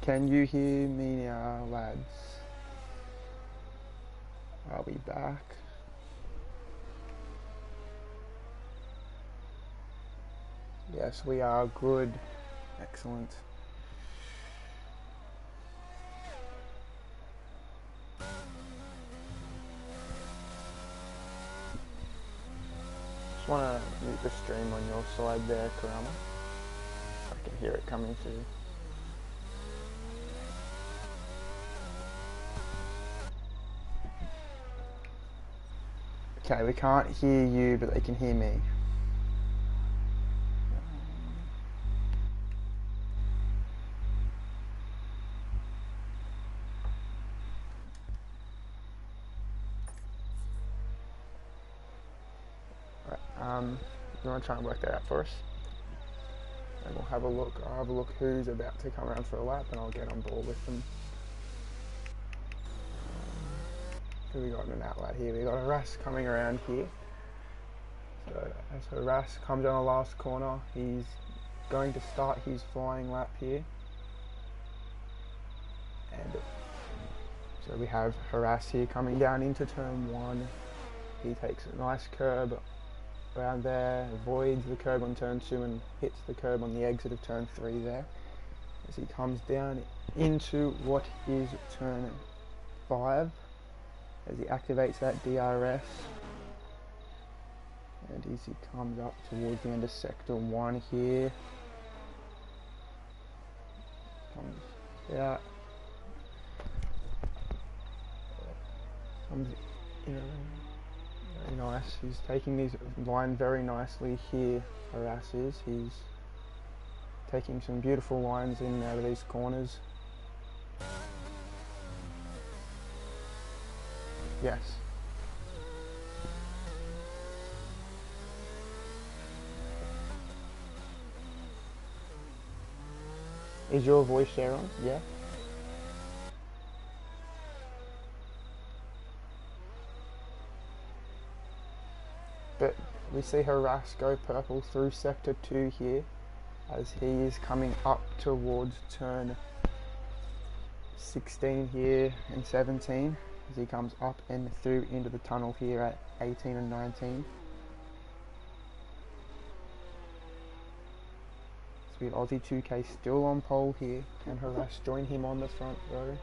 Can you hear me now, lads? Are we back? Yes, we are. Good. Excellent. Just want to mute the stream on your side there, Karama. I can hear it coming through. Okay, we can't hear you, but they can hear me. Right, you want to try and work that out for us? And we'll have a look. I'll have a look who's about to come around for a lap, and I'll get on board with them. Who we got in an outlet here? We got Haras coming around here. So as Haras comes on the last corner, he's going to start his flying lap here. And so we have Haras here coming down into turn 1. He takes a nice curb around there, avoids the curb on turn 2 and hits the curb on the exit of turn 3 there. As he comes down into what is turn 5, as he activates that DRS. And as he comes up towards the end of sector 1 here, comes out, comes in, very nice. He's taking his line very nicely here, Haras is. He's taking some beautiful lines in out of these corners. Yes. Is your voice share on? Yeah. But we see Haras go purple through sector 2 here, as he is coming up towards turn 16 here and 17, as he comes up and through into the tunnel here at 18 and 19. So we have Aussie 2K still on pole here, and Haras join him on the front row.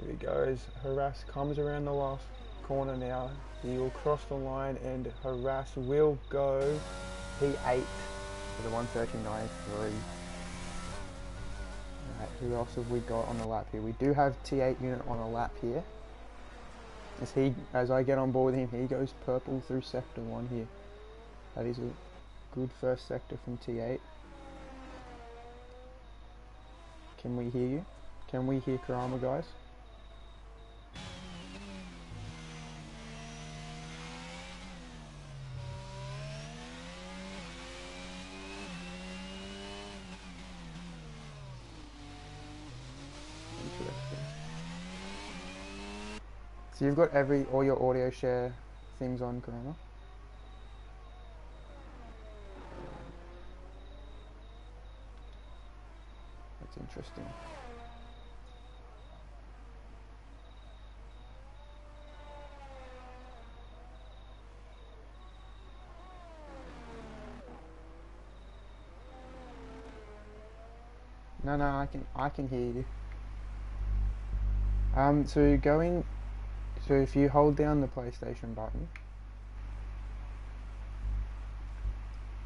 Here he goes. Haras comes around the last corner now. He will cross the line and Haras will go P8 for the 139.3. Alright, who else have we got on the lap here? We do have T8 unit on a lap here. As I get on board with him, he goes purple through sector 1 here. That is a good first sector from T8. Can we hear you? Can we hear Karama, guys? So you've got all your audio share things on, Karama? That's interesting. No, I can hear you. So if you hold down the PlayStation button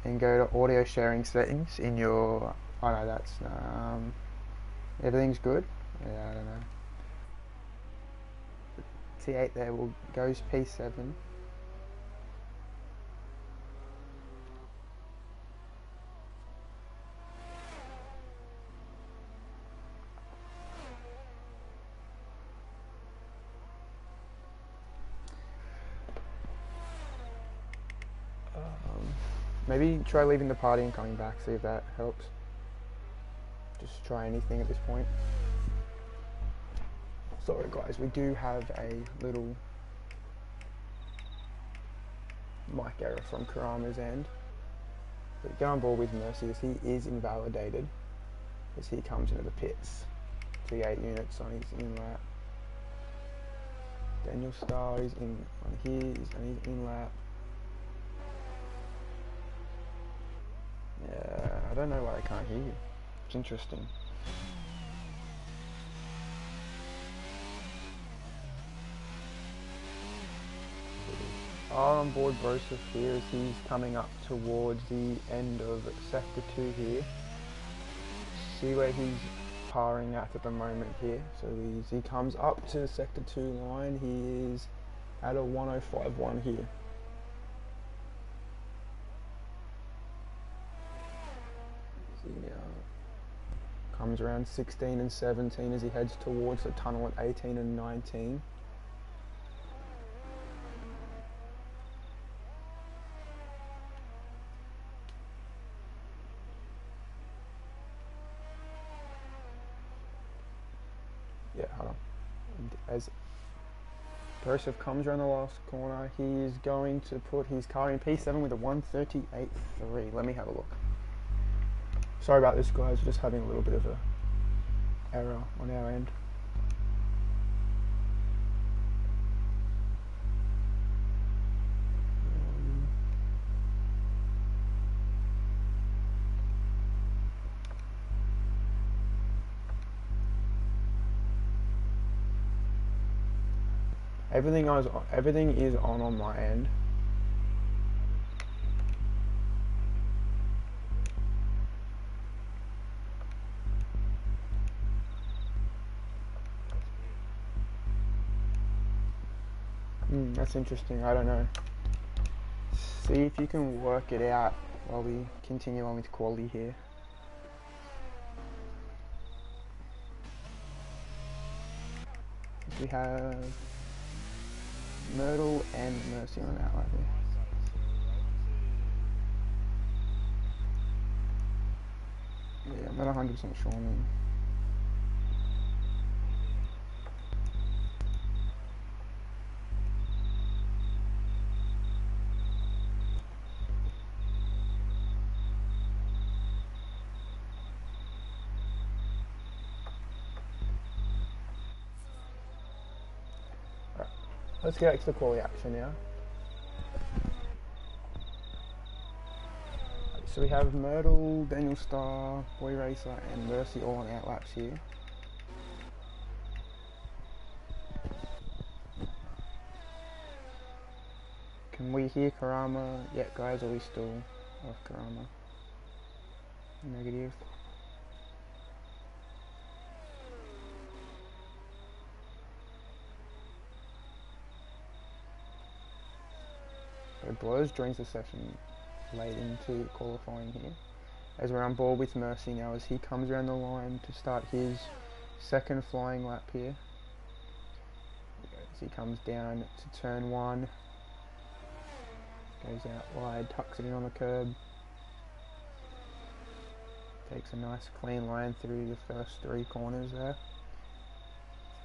and go to audio sharing settings in your, oh no, that's, everything's good? Yeah, I don't know. T8 there goes P7. Maybe try leaving the party and coming back, see if that helps. Just try anything at this point. Sorry guys, we do have a little mic error from Karama's end. But get on board with Mercy as he is invalidated. as he comes into the pits. V8 units on his in lap. Daniel Starr is in on his and he's in lap. Yeah, I don't know why I can't hear you. It's interesting. On board Broseph here as he's coming up towards the end of sector 2 here. See where he's powering at the moment here. So he comes up to the sector 2 line. He is at a 105.1 here. See now, comes around 16 and 17 as he heads towards the tunnel at 18 and 19. Yeah, hold on. And as Broseph comes around the last corner, he is going to put his car in P7 with a 138.3. Let me have a look. Sorry about this, guys. We're just having a little bit of a error on our end. Everything is on my end. That's interesting. I don't know. See if you can work it out while we continue on with quality here. We have Myrtle and Mercy on that right there. Yeah, I'm not 100% sure on them. Right, let's get back to the quality action now. So we have Myrtle, Daniel Starr, Boy Racer and Mercy all on out laps here. Can we hear Karama yet, guys? Or are we still off Karama? Negative. So Blows joins the session late into qualifying here. As we're on board with Mercy now as he comes around the line to start his second flying lap here. As he comes down to turn 1. Goes out wide, tucks it in on the curb. Takes a nice clean line through the first 3 corners there.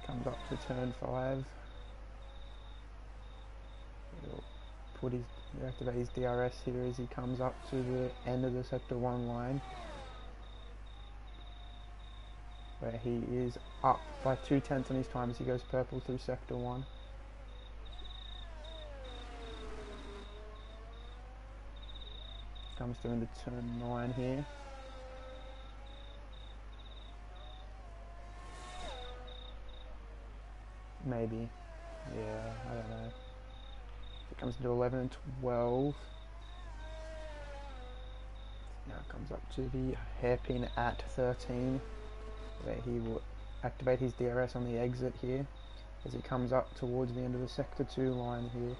Comes up to turn 5. He'll activate his DRS here as he comes up to the end of the sector 1 line, where he is up by 0.2 on his time as he goes purple through sector 1. Comes through into turn 9 here. Maybe. Yeah, I don't know. It comes into 11 and 12. Now it comes up to the hairpin at 13, where he will activate his DRS on the exit here. As he comes up towards the end of the sector 2 line here.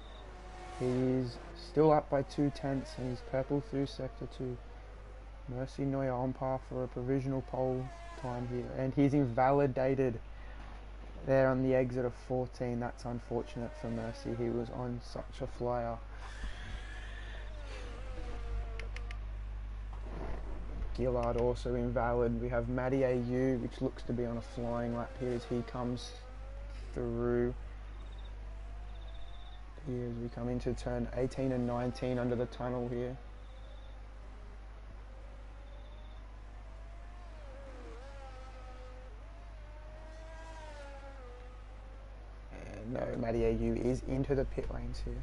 He is still up by 0.2 and he's purple through sector 2. Mercy Noya on par for a provisional pole time here, and he's invalidated there on the exit of 14. That's unfortunate for Mercy. He was on such a flyer. Gillard also invalid. We have Matty AU, which looks to be on a flying lap here as he comes through here as we come into turn 18 and 19 under the tunnel here. No, Madiagu is into the pit lanes here.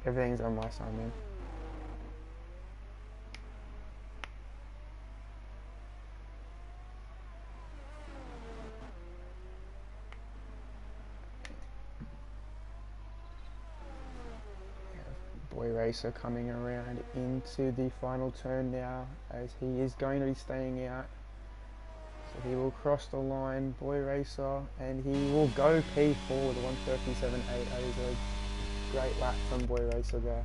Everything's on my side, man. Boy Racer coming around into the final turn now, as he is going to be staying out. So he will cross the line, Boy Racer, and he will go P4 with a 1:37.8. That is a great lap from Boy Racer there.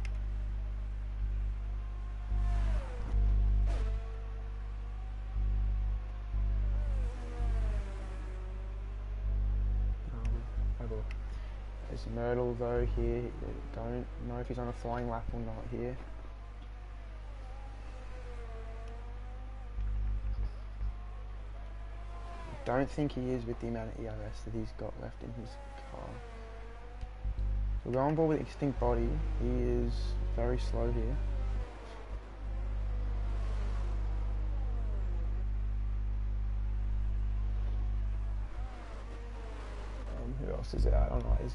There's Myrtle though here. Don't know if he's on a flying lap or not here. Don't think he is with the amount of ERS that he's got left in his car. So we'll go on board with Extinct Body. He is very slow here. Who else is out? I don't know. Is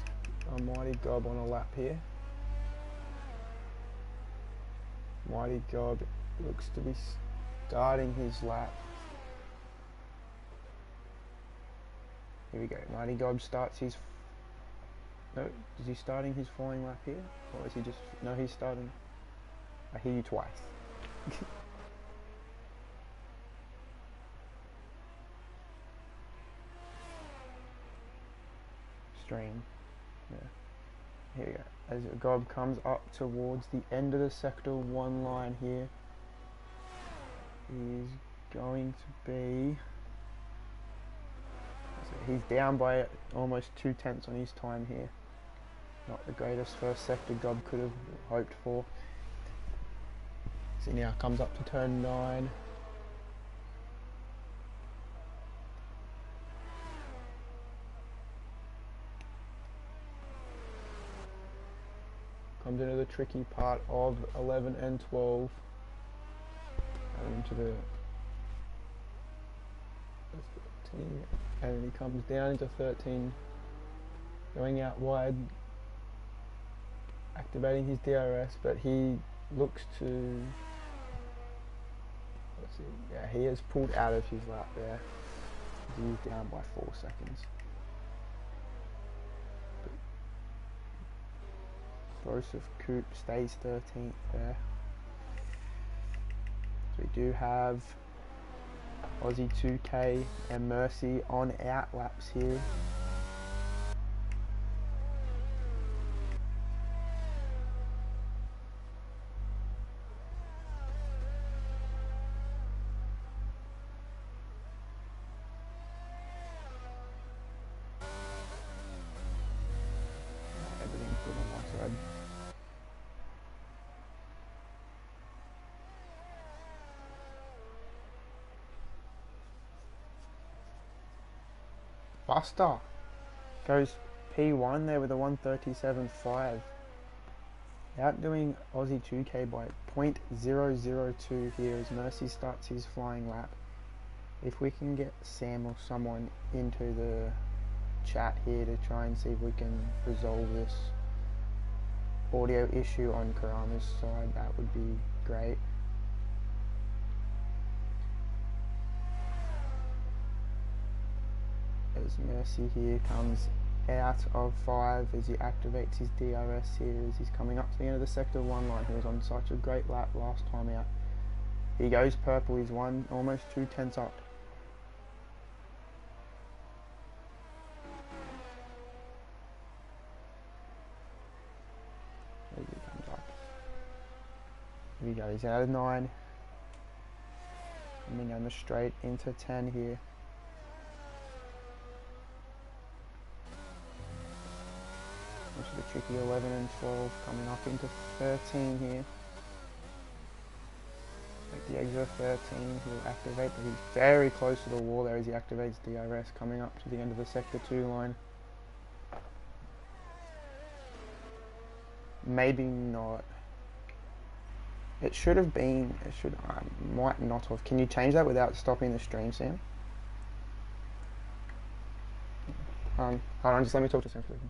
Mighty Gob on a lap here? Mighty Gob looks to be starting his lap. Here we go. Mighty Gob starts his... No, is he starting his flying lap here? Or is he just... No, he's starting... I hear you twice. Stream. Yeah. Here we go. As Gob comes up towards the end of the sector 1 line here, he's going to be... He's down by almost 2/10 on his time here. Not the greatest first sector Gob could have hoped for. So now comes up to turn 9. Comes into the tricky part of 11 and 12. And into the 13. And he comes down into 13, going out wide, activating his DRS, but he looks to... Let's see, yeah, he has pulled out of his lap there. He's down by 4 seconds. Explosive Coupe stays 13th there. So we do have Aussie 2K and Mercy on out laps here. Everything's good on my side. Buster goes P1 there with a 1:37.5. Outdoing Aussie 2K by 0.002 here as Mercy starts his flying lap. If we can get Sam or someone into the chat here to try and see if we can resolve this audio issue on Karama's side, that would be great. As Mercy here comes out of 5 as he activates his DRS here as he's coming up to the end of the sector 1 line. He was on such a great lap last time out. He goes purple, he's almost 2/10 up. As he comes up. Here we go, he's out of 9. Coming down the straight into 10 here. The tricky 11 and 12 coming up into 13 here. At the exit of 13, he'll activate, but he's very close to the wall there as he activates DRS, coming up to the end of the sector 2 line. Maybe not. It should have been. It should. I might not have. Can you change that without stopping the stream, Sam? Hold on. Just let me talk to Sam for a second.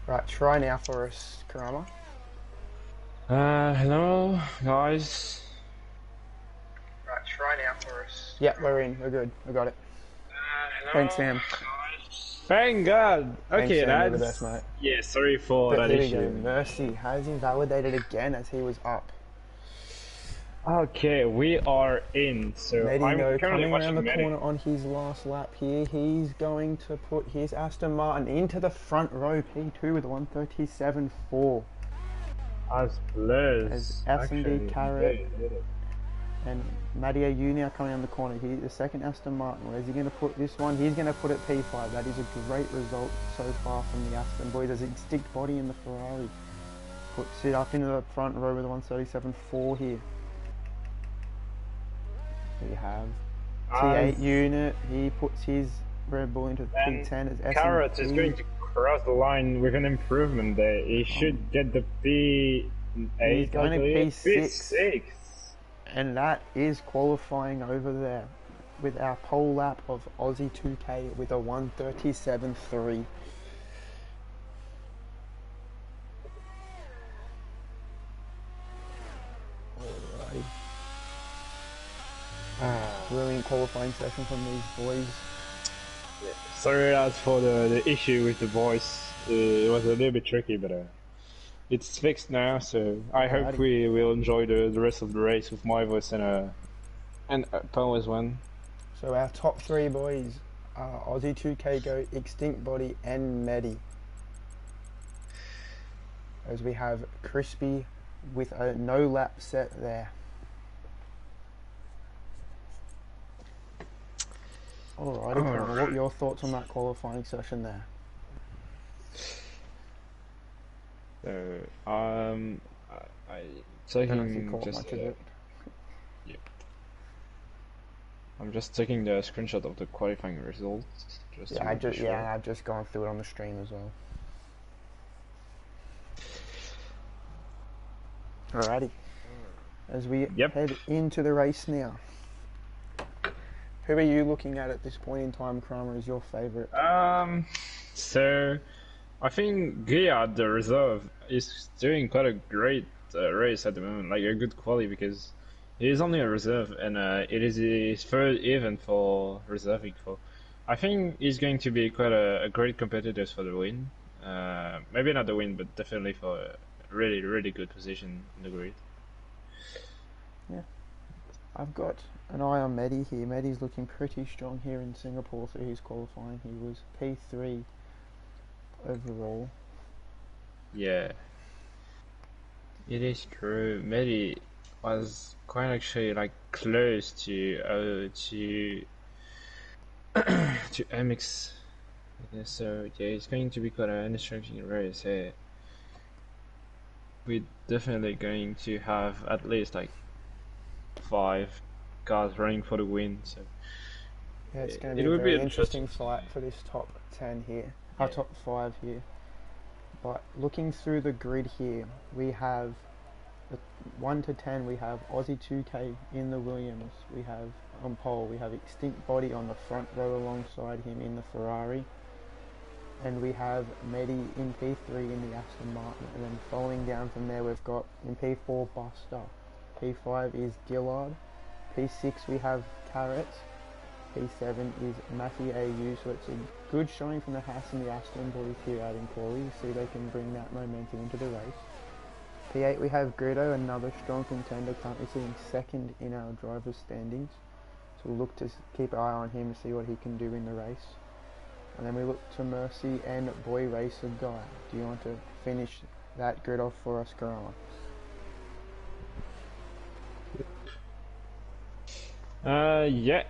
Right, try now for us, Karama. Hello, guys. Right, try now for us. Yeah, we're in. We're good. We got it. Hello. Thanks, Sam. Thank God. Thanks, Okay, Sam, you're that's... the best, mate. Yeah, sorry for But that here issue. we go. Mercy has invalidated again as he was up. Okay, we are in. So I'm Medino currently coming around watching the corner on his last lap here. He's going to put his Aston Martin into the front row, P2 with a 137.4. As blessed. As S&D Carrot and Madia Junior coming on the corner. The second Aston Martin. Where's he going to put this one? He's going to put it P5. That is a great result so far from the Aston boys. As Extinct Body in the Ferrari puts it up into the front row with a 137.4 here. We have T8 unit. He puts his Red Bull into P10 as S&D. Carrot is going to cross the line with an improvement there. He should get the P8. He's going to P6. P6. And that is qualifying over there with our pole lap of Aussie 2K with a 137.3. Alrighty. Brilliant qualifying session from these boys. Yeah. Sorry as for the issue with the voice. It was a little bit tricky, but it's fixed now, so I hope we will enjoy the rest of the race with my voice and Power's one. So our top three boys are Aussie 2K Go, Extinct Body and Medi. As we have Crispy with a no lap set there. Alrighty, what are your thoughts on that qualifying session there? I taking just yeah. I'm just taking the screenshot of the qualifying results. I've just gone through it on the stream as well. Alrighty, as we head into the race now. Who are you looking at this point in time, Kramer, as your favourite? So I think Guyard, the reserve, is doing quite a great race at the moment, like a good quality, because he is only a reserve, and it is his third event for reserving for. I think he's going to be quite a great competitor for the win. Maybe not the win, but definitely for a really, really good position in the grid. Yeah, I've got an eye on Medi here. Medi's looking pretty strong here in Singapore through his qualifying. He was P3 overall. Yeah, it is true. Medi was quite actually like close to to MX. Yeah, so yeah, it's going to be quite an interesting race here. We're definitely going to have at least like 5 cars running for the win. So yeah, it's going to be a very interesting fight for this top 10 here. Our top 5 here. But looking through the grid here, we have 1 to 10. We have Aussie 2K in the Williams. We have on pole. We have Extinct Body on the front row alongside him in the Ferrari. And we have Medi in P3 in the Aston Martin. And then following down from there, we've got in P4 Buster. P5 is Gillard. P6 we have Carrot. P7 is Matthew AU. So it's a good showing from the Haas and the Aston boys here out in quality. See they can bring that momentum into the race. P8 we have Grito, another strong contender, currently sitting second in our drivers' standings. So we'll look to keep an eye on him to see what he can do in the race. And then we look to Mercy and Boy Racer Guy. Do you want to finish that grid off for us, Karama? Yeah.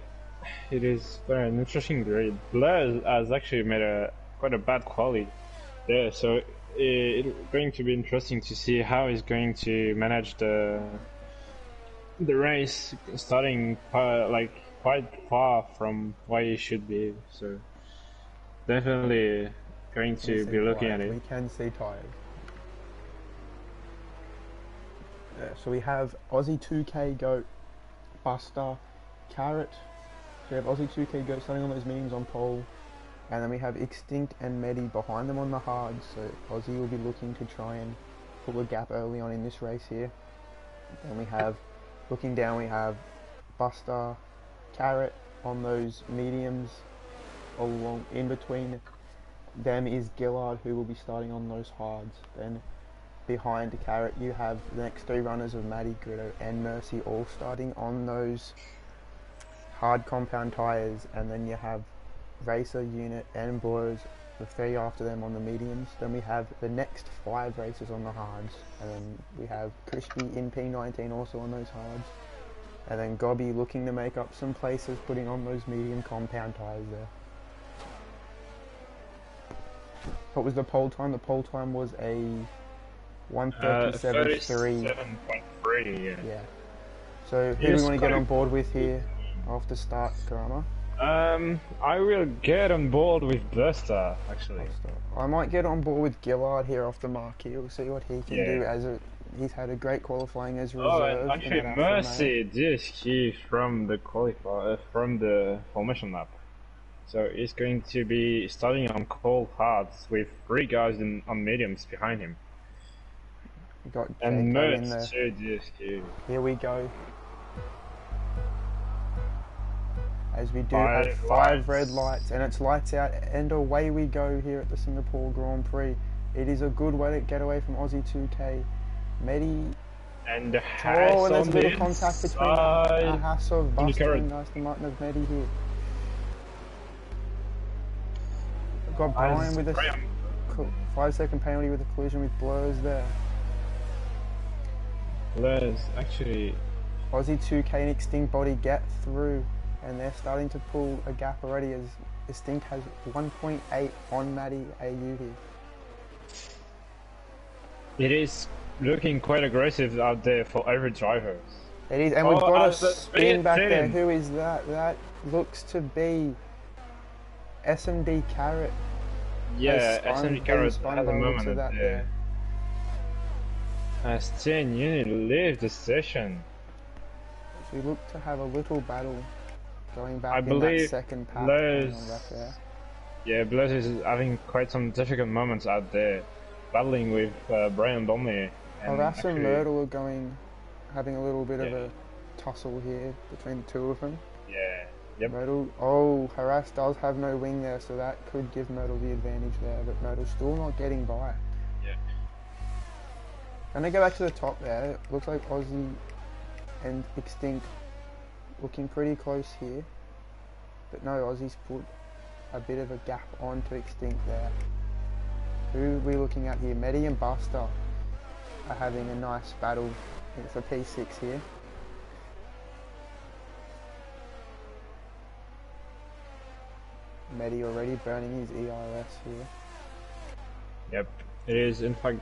it is quite an interesting grade. Blair has actually made a quite a bad quality there, so it's going to be interesting to see how he's going to manage the race, starting like quite far from where he should be. So definitely going We to see be looking at tyres. it. We can see tyres. So we have Aussie 2K Goat, Buster, Carrot. So we have Aussie 2K Goat starting on those mediums on pole. And then we have Extinct and Medi behind them on the hards. So Aussie will be looking to try and pull a gap early on in this race here. Then we have, looking down, we have Buster, Carrot on those mediums. Along in between them is Gillard, who will be starting on those hards. Then behind Carrot you have the next three runners of Maddie, Gritto and Mercy all starting on those hard compound tyres, and then you have Racer, Unit and Bros, the three after them on the mediums. Then we have the next five racers on the hards, and then we have Crispy in P19 also on those hards, and then Gobby looking to make up some places, putting on those medium compound tyres there. What was the pole time? The pole time was a 1:37.3. 37.3, yeah. Yeah. So who do we want to get on board with here after start, Karama? I will get on board with Buster, actually. I might get on board with Gillard here off the mark here. We'll see what he can do he's had a great qualifying as a reserve. Oh, and actually, Mercy did ski from the from the formation lap. So he's going to be starting on cold hards with three guys on mediums behind him. We got and Jake in there. Here we go. As we do have five red lights, and it's lights out, and away we go here at the Singapore Grand Prix. It is a good way to get away from Aussie 2K. Medi. And the and there's a little contact between a Haas of Buster and Aston Martin of Medi here. Got Brian with a 5-second penalty with a collision with Blurs there. Blurs, actually. Aussie 2K and Extinct Body get through, and they're starting to pull a gap already as Extinct has 1.8 on Maddie AU here. It is looking quite aggressive out there for every driver. It is, and we've got a spin back there. Who is that? That looks to be SMD Carrot. Yeah, SMD Carrot at the moment there. As 10 unit leave the session. We look to have a little battle going back in that second pack. Yeah, Blaze is having quite some difficult moments out there, battling with Brian Donnelly. Harass and Myrtle are having a little bit of a tussle here between the two of them. Yeah. Yep. Myrtle, Harass does have no wing there, so that could give Myrtle the advantage there, but Myrtle's still not getting by. Yeah. And they go back to the top there. It looks like Aussie and Extinct looking pretty close here, but no, Aussie's put a bit of a gap onto Extinct there. Who are we looking at here? Medi and Buster are having a nice battle. It's a P6 here. Medi already burning his ERS here. Yep, it is in fact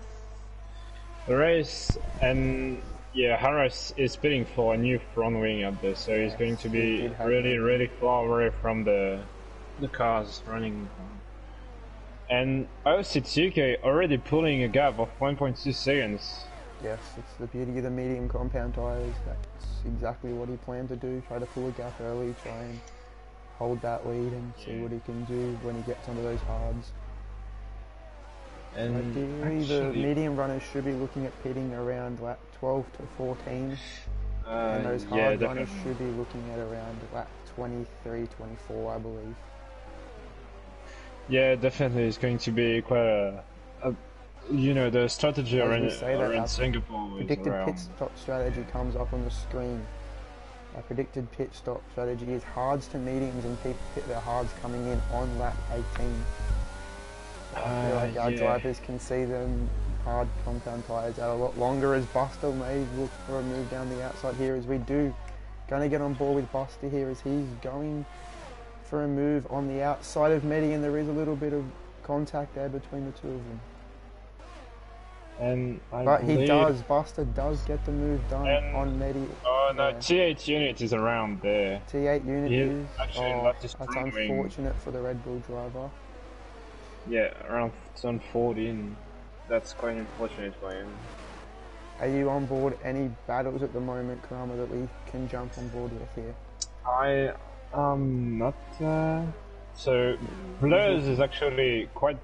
the race, and yeah, Harris is bidding for a new front wing up there, so he's going to be really far away from the cars running. And OC2K already pulling a gap of 1.2 seconds. Yes, it's the beauty of the medium compound tyres. That's exactly what he planned to do. Try to pull a gap early, try and hold that lead and see what he can do when he gets onto those hards. And ideally, the medium runners should be looking at pitting around lap 12 to 14. And those hard runners should be looking at around lap 23, 24, I believe. Yeah, definitely, it's going to be quite you know, the strategy around Singapore. Predicted pit stop strategy comes up on the screen. Our predicted pit stop strategy is hards to mediums, and people hit their hards coming in on lap 18. I feel like our drivers can see them hard compound tyres out a lot longer, as Buster may look for a move down the outside here, as we do Going to get on board with Buster here as he's going for a move on the outside of Medi, and there is a little bit of contact there between the two of them. And Buster does get the move done on Medi. Oh no, T8 unit is around there. T8 unit is. That's unfortunate for the Red Bull driver. Yeah, around turn 14. That's quite unfortunate for him. Are you on board any battles at the moment, Karama, that we can jump on board with here? I am not. So, Blurs is actually quite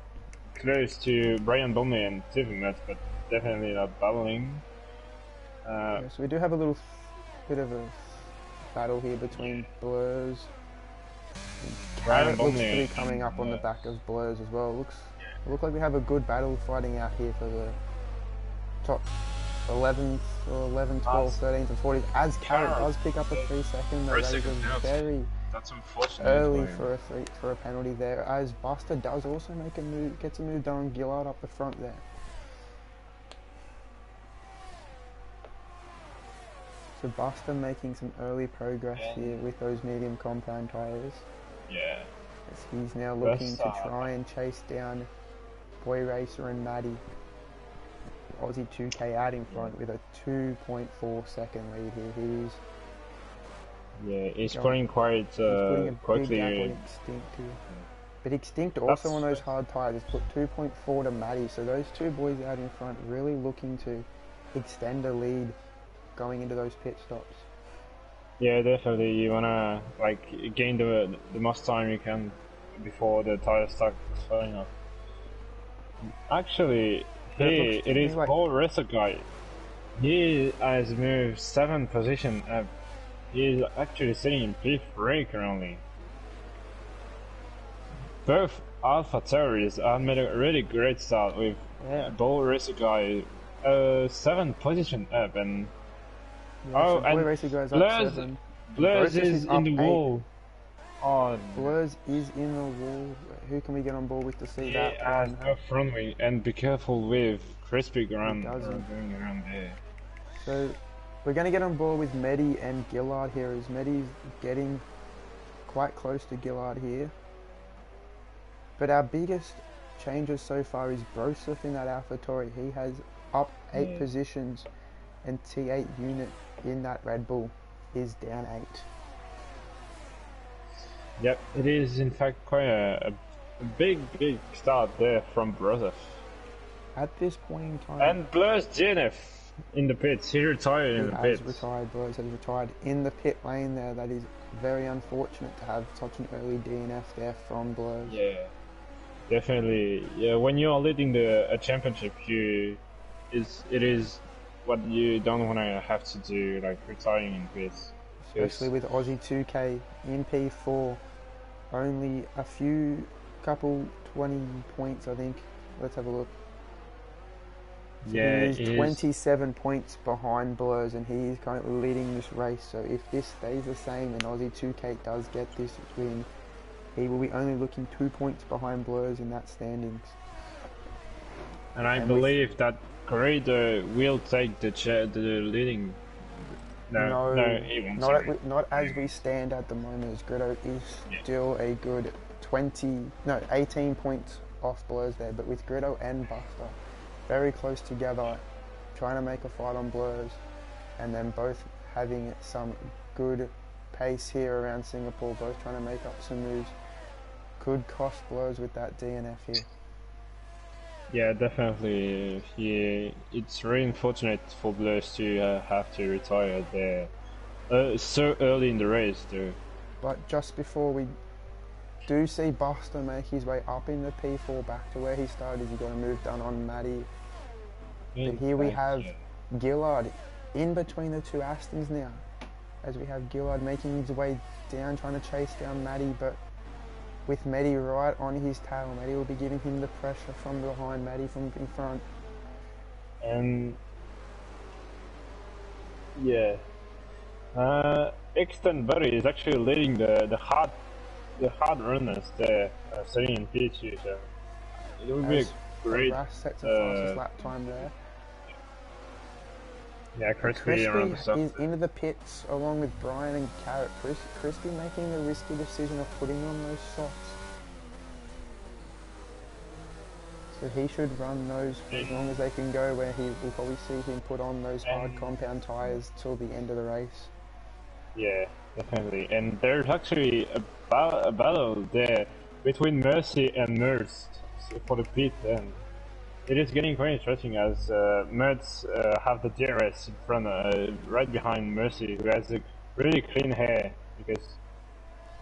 close to Brian Bonney and Tivimet, but definitely not battling. So we do have a little bit of a battle here between Blurs. Carrot looks to be coming up on the back of Blurs as well. Looks like we have a good battle fighting out here for the top 11th or 11th, 12th, 13th and 14th. As Carrot does pick up a 3-second, that is very early for a penalty there. As Buster does also make a move, gets a move done on Gillard up the front there. So Buster making some early progress here with those medium compound tyres. Yeah. As he's now looking to try and chase down Boy Racer and Maddie. Aussie 2K out in front with a 2.4 second lead here. He's putting quite quickly. Extinct here. But Extinct also on those hard tyres has put 2.4 to Maddie. So those two boys out in front really looking to extend a lead going into those pit stops. Yeah, definitely. You wanna gain the most time you can before the tires start falling off. Actually, it is Paul Racer guy. He has moved 7 position up. He is actually sitting in P3 currently. Both Alpha Terrorists have made a really great start with Paul Racer guy 7 position up and. Yeah, and Blurs is in the wall. Oh, Blurs is in the wall. Who can we get on board with to see that? No front wing, and be careful with Crispy going around there. So we're going to get on board with Medi and Gillard here, as Medi's getting quite close to Gillard here. But our biggest changes so far is Broseph in that AlphaTauri. He has up 8 positions, and T8 unit in that Red Bull is down 8. Yep, it is in fact quite a big start there from Broseph. At this point in time. And Blurs DNF in the pits. He retired in the pits. Blurs has retired in the pit lane there. That is very unfortunate to have such an early DNF there from Blurs. Yeah, definitely. Yeah, when you are leading a championship, it is what you don't want to have to do, like retiring in pits. Especially with Aussie 2K in P4, only couple 20 points, I think. Let's have a look. So yeah, he is 27 points behind Blurs, and he is currently leading this race. So if this stays the same and Aussie 2K does get this win, he will be only looking 2 points behind Blurs in that standings. And I believe that Corrado will take the leading. No, he won't. Not as we stand at the moment, as Grito is still a good 18 points off Blurs there, but with Grito and Buster very close together, trying to make a fight on Blurs, and then both having some good pace here around Singapore, both trying to make up some moves, could cost Blurs with that DNF here. Yeah, definitely. It's really unfortunate for Blurs to have to retire there so early in the race, though. But just before we do see Buster make his way up in the P4 back to where he started, he got a move done on Maddie. But here we have Gillard in between the two Astons now, as we have Gillard making his way down, trying to chase down Maddie, but with Maddie right on his tail. Maddie will be giving him the pressure from behind, Maddie from in front. And yeah, Exton Buddy is actually leading the hard runners there, sitting in P2, so it will be a great sets a fastest lap time there. Yeah, crispy around Crispy the stuff. is into the pits along with Brian and Carrot. Crispy making the risky decision of putting on those softs. So he should run those for as long as they can go, where we'll probably see him put on those hard And compound tyres till the end of the race. yeah, definitely. And there's actually a battle there between Mercy and Merz for the pit, and it is getting quite interesting as Merz have the DRS in front, right behind Mercy, who has a really clean hair because.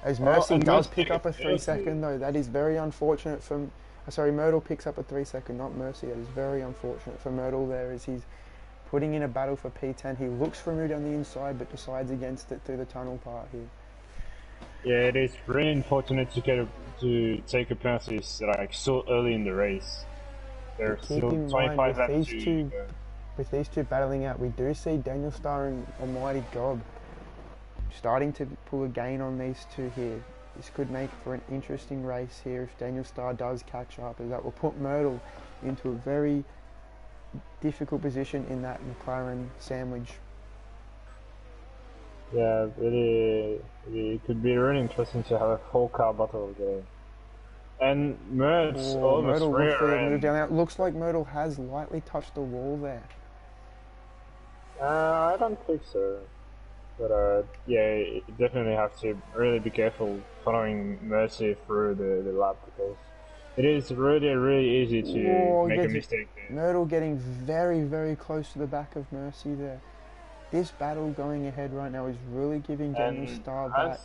As Mercy And does Mercy pick up a failed 3 second though, that is very unfortunate for. Sorry, Myrtle picks up a 3 second, not Mercy. That is very unfortunate for Myrtle there, as he's putting in a battle for P10. He looks for a move down the inside, but decides against it through the tunnel part here. Yeah, it is really unfortunate to take a penalty like so early in the race. There's Keep still in 25 mind, laps to go. with these two battling out, we do see Daniel Starr and Almighty Gob starting to pull a gain on these two here. This could make for an interesting race here if Daniel Starr does catch up, as that will put Myrtle into a very difficult position in that McLaren sandwich. Yeah, it could be really interesting to have a full car battle there. And Mertz almost Myrtle looks for the rear move down end. there. Looks like Myrtle has lightly touched the wall there. I don't think so. But yeah, you definitely have to really be careful following Mercy through the lap because it is really easy to make a mistake there. Myrtle getting very close to the back of Mercy there. This battle going ahead right now is really giving Daniel Starr that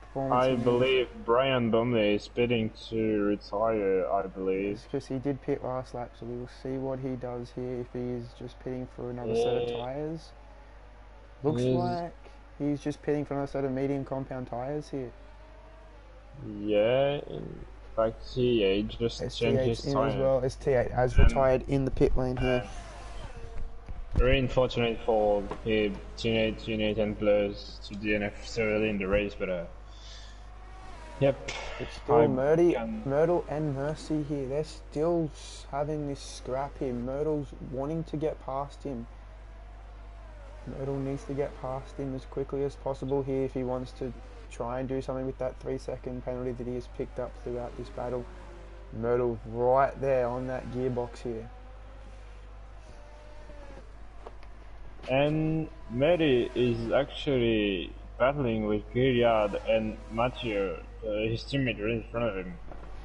performance. I believe Brian Bumley is bidding to retire, I believe. Because he did pit last lap, so we will see what he does here, if he is just pitting for another set of tyres. Looks like he's just pitting for another set of medium compound tyres here. Yeah, in fact, he just changed his tyre. As well. ST8 has retired in the pit lane here. Very unfortunate for Teenage and Blurs to DNF so early in the race, but yep. It's still Myrtle and Mercy here. They're still having this scrap here. Myrtle's wanting to get past him. Myrtle needs to get past him as quickly as possible here if he wants to try and do something with that 3 second penalty that he has picked up throughout this battle. Myrtle right there on that gearbox here. And Mary is actually battling with Gilliard and Mathieu, his teammate right in front of him.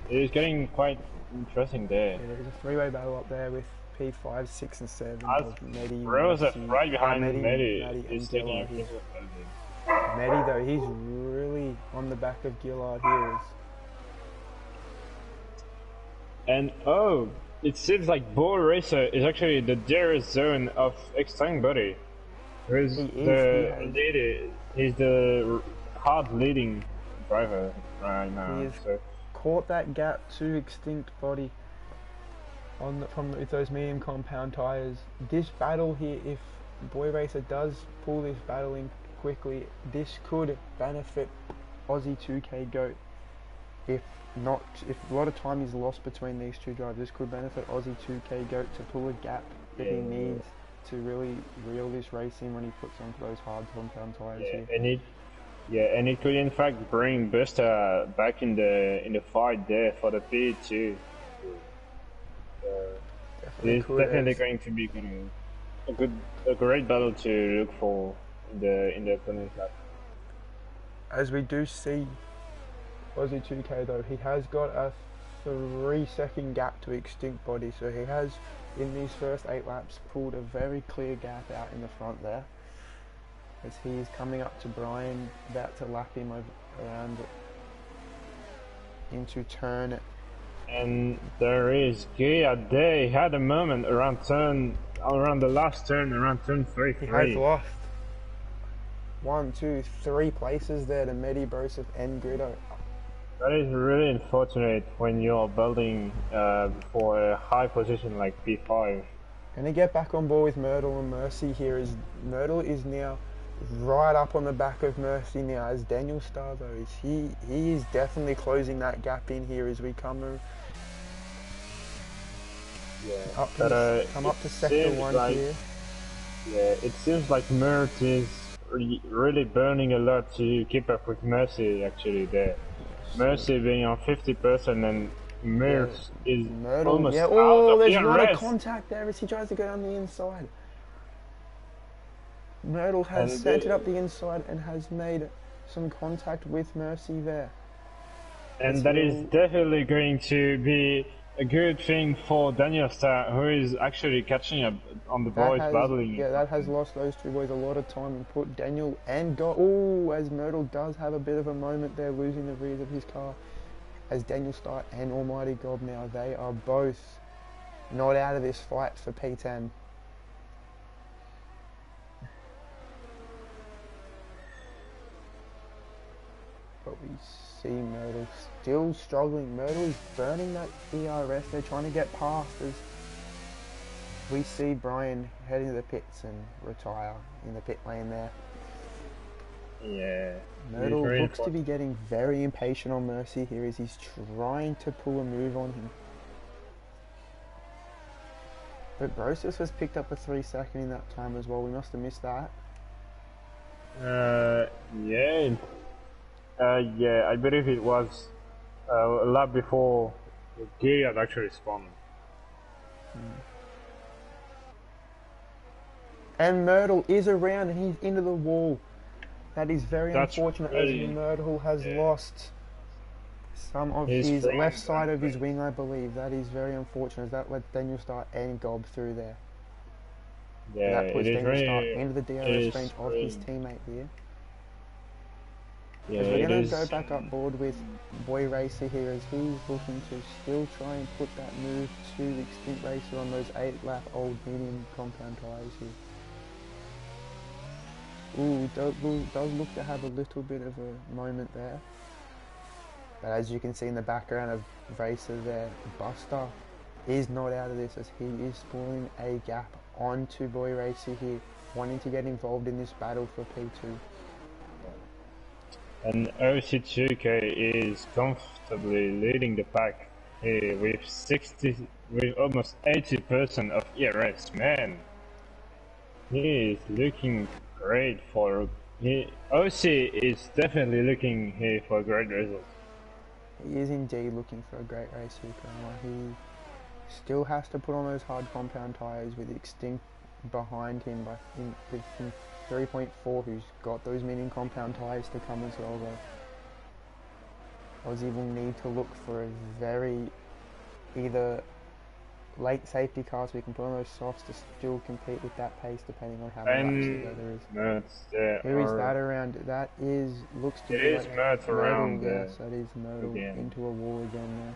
It is getting quite interesting there. Yeah, there's a three-way battle up there with P5, 6 and 7. Rose right behind Medi is taking a here. Medi though, he's really on the back of Gillard here. And it seems like Bull Racer is actually the dearest zone of Extang Buddy. He's the hard leading driver right now. He has caught that gap to Extinct Body with those medium compound tyres. This battle here, if Boy Racer does pull this battle in quickly, this could benefit Aussie 2K GOAT. If a lot of time is lost between these two drivers, this could benefit Aussie 2K GOAT to pull a gap that he needs to really reel this race in when he puts onto those hard compound tyres here. And it could in fact bring Buster back in the fight there for the P2. It's definitely going to be a great battle to look for in the upcoming lap. As we do see Aussie 2K though, he has got a 3 second gap to Extinct Body, so he has in these first 8 laps pulled a very clear gap out in the front there, as he is coming up to Brian, about to lap him around into turn. And there is Gia there. He had a moment around the last turn, around turn 3. He has lost 1, 2, 3 places there to Medi, Broseph and Gritto. That is really unfortunate when you're building for a high position like P5. Gonna get back on board with Myrtle and Mercy here, as Myrtle is now right up on the back of Mercy now, as Daniel Starr though he is definitely closing that gap in here as we come up to sector 1 here. Yeah, it seems like Mert is really burning a lot to keep up with Mercy actually there. So, Mercy being on 50% and yeah, Mert is Myrtle. almost Yeah. out Oh, of there's not a ERS. contact there as he tries to go down the inside. Myrtle has And sent it up the inside and has made some contact with Mercy there. As that is he'll definitely going to be a good thing for Daniel Star, who is actually catching up on the that boys has battling in yeah front that of has him. lost those two boys a lot of time and put Daniel and God. Oh, as Myrtle does have a bit of a moment there, losing the rears of his car. As Daniel Starr and Almighty Gob now, they are both not out of this fight for P10. But we see Myrtle still struggling. Myrtle is burning that ERS. They're trying to get past as we see Brian head into the pits and retire in the pit lane there. Yeah, he's Myrtle very looks to be important. getting very impatient on Mercy here as he's trying to pull a move on him. But Brosis has picked up a 3-second in that time as well. We must have missed that. Yeah, yeah, I believe it was a lap before Gay had actually spawned. And Myrtle is around and he's into the wall. That is very That's unfortunate as really, Myrtle has yeah, lost some of his his left front side and of his face. wing, I believe. That is very unfortunate as that lets Daniel Starr and Gob through there. And Yeah, that it puts is Daniel Starr really, into the it DRS is range of his really, teammate here. yeah, As we're it going to go is. back up board with Boy Racer here as he's looking to still try and put that move to the Extinct Racer on those 8-lap old medium compound tyres here. Ooh, does look to have a little bit of a moment there. But as you can see in the background of Racer there, Buster is not out of this as he is spoiling a gap onto Boy Racer here, wanting to get involved in this battle for P2. And OC2K is comfortably leading the pack here with with almost 80% of ERS. Man, he is looking great OC is definitely looking here for great results. He is indeed looking for a great race here, Karama. He still has to put on those hard compound tyres with Extinct behind him with 3.4 who's got those medium compound tyres to come as well though. Aussie will need to look for a very either late safety car so we can put on those softs to still compete with that pace depending on how many laps the And weather is. Mertz there, Who is that around? That looks to it be is like Mertz Myrtle, around yes, that is Myrtle again. into a wall again now.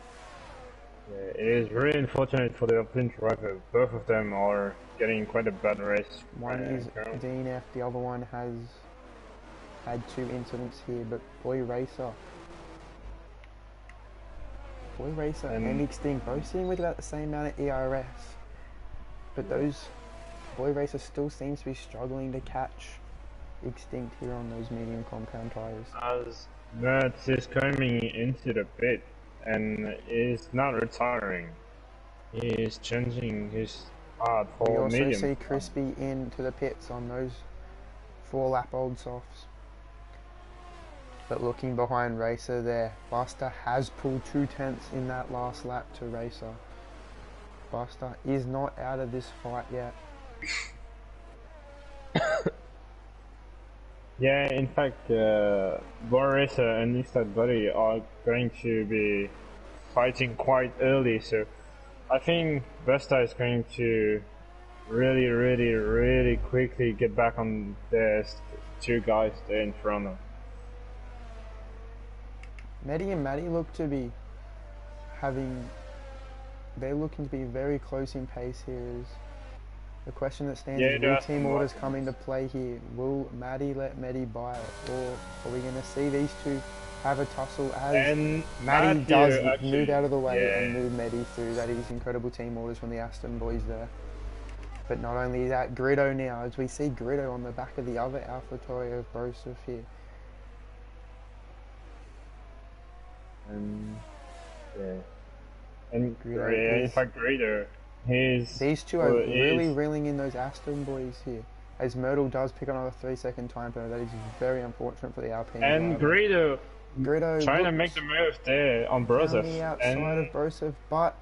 Yeah, it is really unfortunate for the Alpine driver. Both of them are getting quite a bad race One is currently. DNF, the other one has had 2 incidents here, but Boy Racer and And Extinct both sitting with about the same amount of ERS, but those Boy Racer still seems to be struggling to catch Extinct here on those medium compound tyres. as Mertz is coming into the pit and is not retiring, he is changing his part We for also medium. see Crispy into the pits on those 4-lap old softs. But looking behind Racer there, Buster has pulled 2/10 in that last lap to Racer. Buster is not out of this fight yet. Yeah, in fact, Boris and Mr. Buddy are going to be fighting quite early, so I think Buster is going to really quickly get back on the 2 guys there in front of. Maddie and Maddie look to be having... They're looking to be very close in pace here. Is the question that stands Yeah, is, will there are team some orders weapons. come into play here? Will Maddie let Maddie buy it? Or are we going to see these two have a tussle as And Maddie does Matthew move actually, out of the way and yeah, move Maddie through? That is incredible team orders from the Aston boys there. But not only that, Gritto now, as we see Gritto on the back of the other AlphaTauri of Broseph here. and yeah, and Gritto in is... fact, Grader, he's These two are well, really reeling in those Aston boys here. as Myrtle does pick another 3-second time penalty. That is very unfortunate for the Alpine And driver. Greedo trying to make the move there on down Broseph. the outside And of Broseph, but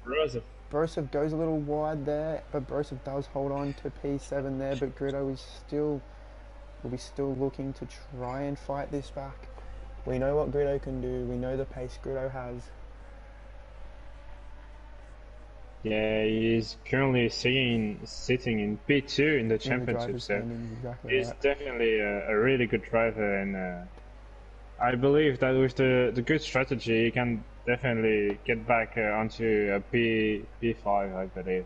Broseph goes a little wide there, but Broseph does hold on to P7 there, but Greedo will be still looking to try and fight this back. We know what Greedo can do. We know the pace Greedo has. Yeah, he's currently sitting in P2 in the championship, so exactly he's right. definitely a really good driver, and I believe that with the good strategy, he can definitely get back onto a P5, I believe.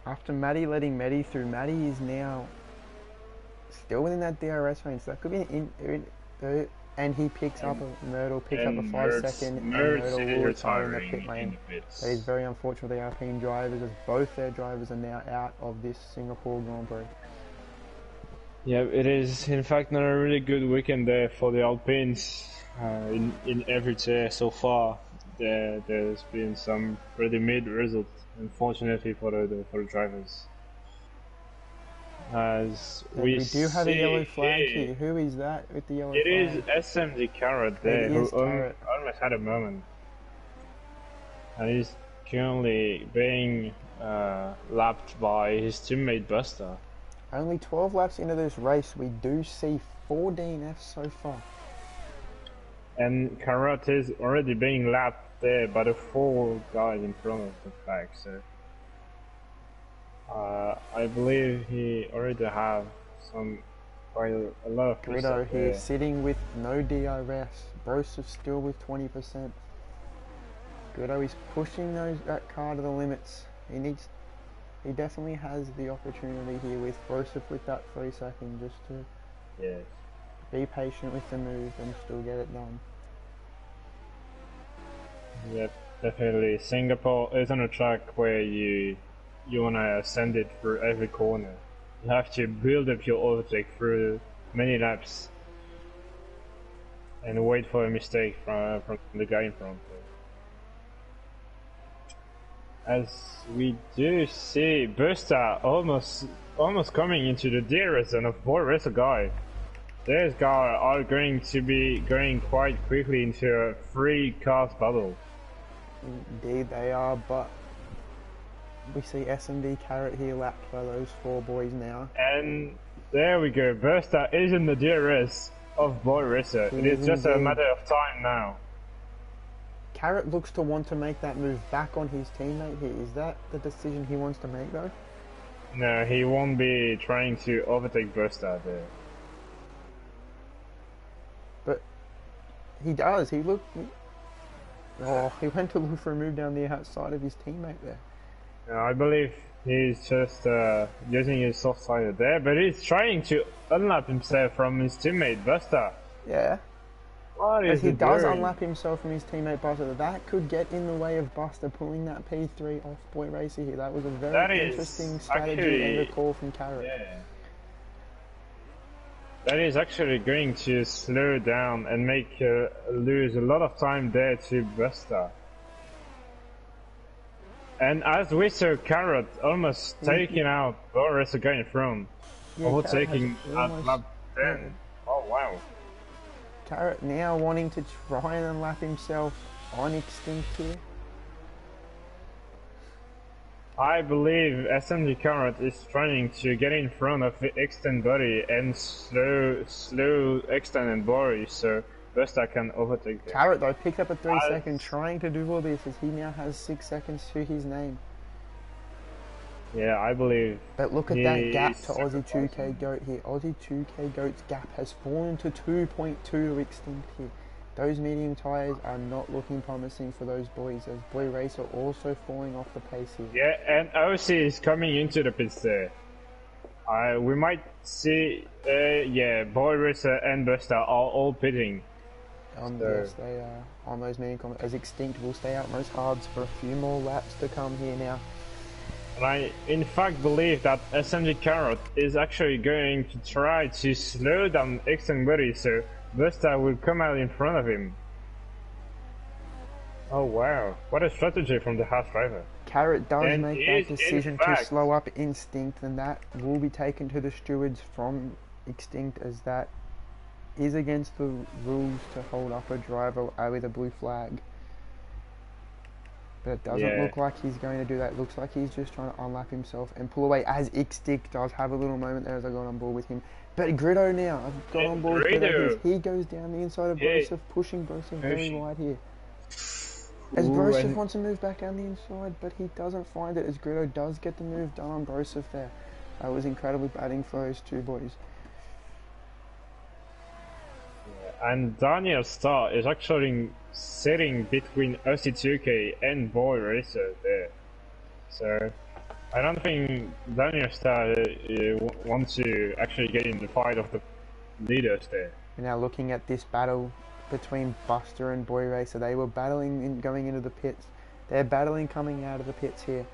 After Matty letting Matty through, Matty is now still within that DRS range. So that could be and he picks up a Myrtle, picks up a 5-second, and Myrtle will retire in the pit lane. That is very unfortunate for the Alpine drivers, as both their drivers are now out of this Singapore Grand Prix. Yeah, it is in fact not a really good weekend there for the Alpines in every tier so far. There's been some pretty mid results, unfortunately for the drivers. As we do have a yellow flag here. Who is that with the yellow flag? It is SMD Carrot there, who almost had a moment. And he's currently being lapped by his teammate Buster. Only 12 laps into this race, we do see 4 DNFs so far. And Carrot is already being lapped there by the 4 guys in front of the pack, so I believe he already have quite a lot of Greedo here sitting with no DRS. Broseph still with 20%. Greedo is pushing that car to the limits. He definitely has the opportunity here with Broseph with that 3 seconds just to be patient with the move and still get it done. Yep, definitely. Singapore is on a track where you want to ascend it through every corner. You have to build up your overtake through many laps and wait for a mistake from the guy in front. As we do see Busta almost coming into the DRS zone of Boy Racer Guy. These guys are going to be going quite quickly into a 3 cars battle. Indeed they are, but we see SMD Carrot here lapped by those 4 boys now. And there we go, Busta is in the DRS of Boy Racer. It is just a matter of time now. Carrot looks to want to make that move back on his teammate here. Is that the decision he wants to make though? No, he won't be trying to overtake Busta there. But he does. He went to look for a move down the outside of his teammate there. I believe he's just using his soft side there, but he's trying to unlap himself from his teammate Busta. Yeah. As he does unlap himself from his teammate Buster. That could get in the way of Buster pulling that P3 off Boy Racer here. That was a very interesting strategy and a call from Carrot. Yeah. That is actually going to slow down and make lose a lot of time there to Buster. And as we saw Carrot almost taking out Boy Racer Guy in front, overtaking at lap 10. Oh wow. Carrot now wanting to try and unlap himself on Extinct here. I believe SMG Carrot is trying to get in front of the Extend Body and slow Extend and Body so Buster can overtake him. Carrot though picked up a 3 second trying to do all this as he now has 6 seconds to his name. Yeah, I believe. But look at that gap to Aussie 2K Goat here. Aussie 2K Goat's gap has fallen to 2.2 to Extinct here. Those medium tyres are not looking promising for those boys, as Boy Racer also falling off the pace here. Yeah, and OC is coming into the pits there. We might see, Boy Racer and Buster are all pitting. Yes, they are on those medium comments, as Extinct will stay out most hards for a few more laps to come here now. And I, in fact, believe that SMG Carrot is actually going to try to slow down Extend Buddy, so Busta will come out in front of him. Oh wow, what a strategy from the Haas driver. Carrot does And make is that in decision to fact, slow up Instinct, and that will be taken to the stewards from Extinct, as that is against the rules to hold up a driver with a blue flag. But it doesn't yeah, look like he's going to do that. It looks like he's just trying to unlap himself and pull away, as Extinct does have a little moment there as I got on board with him. But Grito now, I've got on and board with Grito. Grado, He goes down the inside of hey, Broseph, pushing Broseph very pushing. wide here. As Ooh, Broseph and wants to move back down the inside, but he doesn't find it, as Grito does get the move done on Broseph there. That was incredibly batting for those two boys. Daniel Starr is actually sitting between OC2K and Boy Racer there. So I don't think Daniel Starr wants to actually get in the fight of the leaders there. We're now looking at this battle between Buster and Boy Racer. They were battling going into the pits. They're battling coming out of the pits here.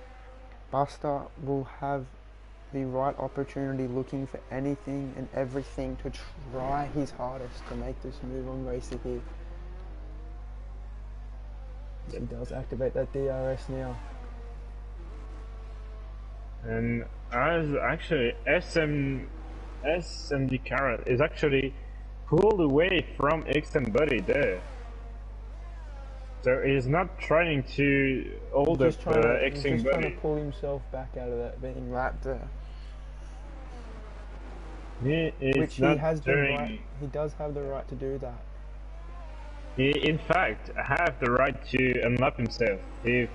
Buster will have the right opportunity, looking for anything and everything to try his hardest to make this move on Racer here. He does activate that DRS now. And as actually SMD Carrot is actually pulled away from Extend Buddy there. So he's not trying to hold up He's just Extend trying to Buddy. pull himself back out of that being lapped there. He is Which not he has the doing. right. He does have the right to do that. He in fact have the right to unlap himself if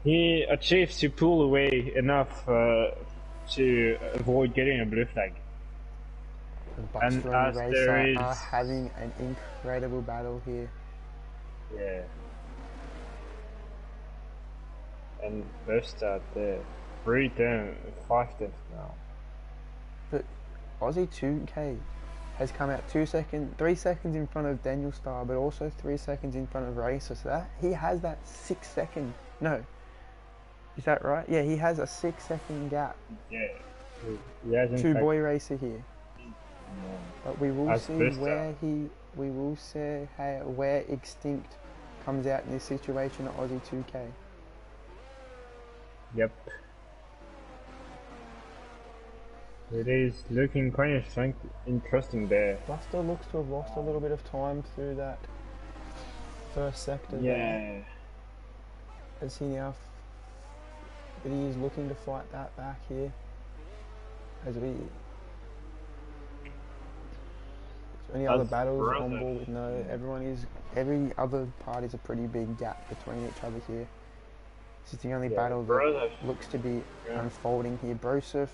he achieves to pull away enough to avoid getting a blue flag. Buster and as Racer there is, are having an incredible battle here. yeah, and burst out there, 3 down, 5 deaths now. But Aussie 2K has come out 3 seconds in front of Daniel Starr, but also 3 seconds in front of Racer. So that he has that 6 second. No, is that right? Yeah, he has a 6 second gap Yeah, he has in to fact, Boy Racer here. yeah. But we will As see Buster. where Extinct comes out in this situation at Aussie 2K. Yep. It is looking quite interesting there. Buster looks to have lost a little bit of time through that first sector there. Yeah. As he now, but he is looking to fight that back here. As we, any other battles on board with no, every other part is a pretty big gap between each other here. This is the only battle that looks to be unfolding here. Broseph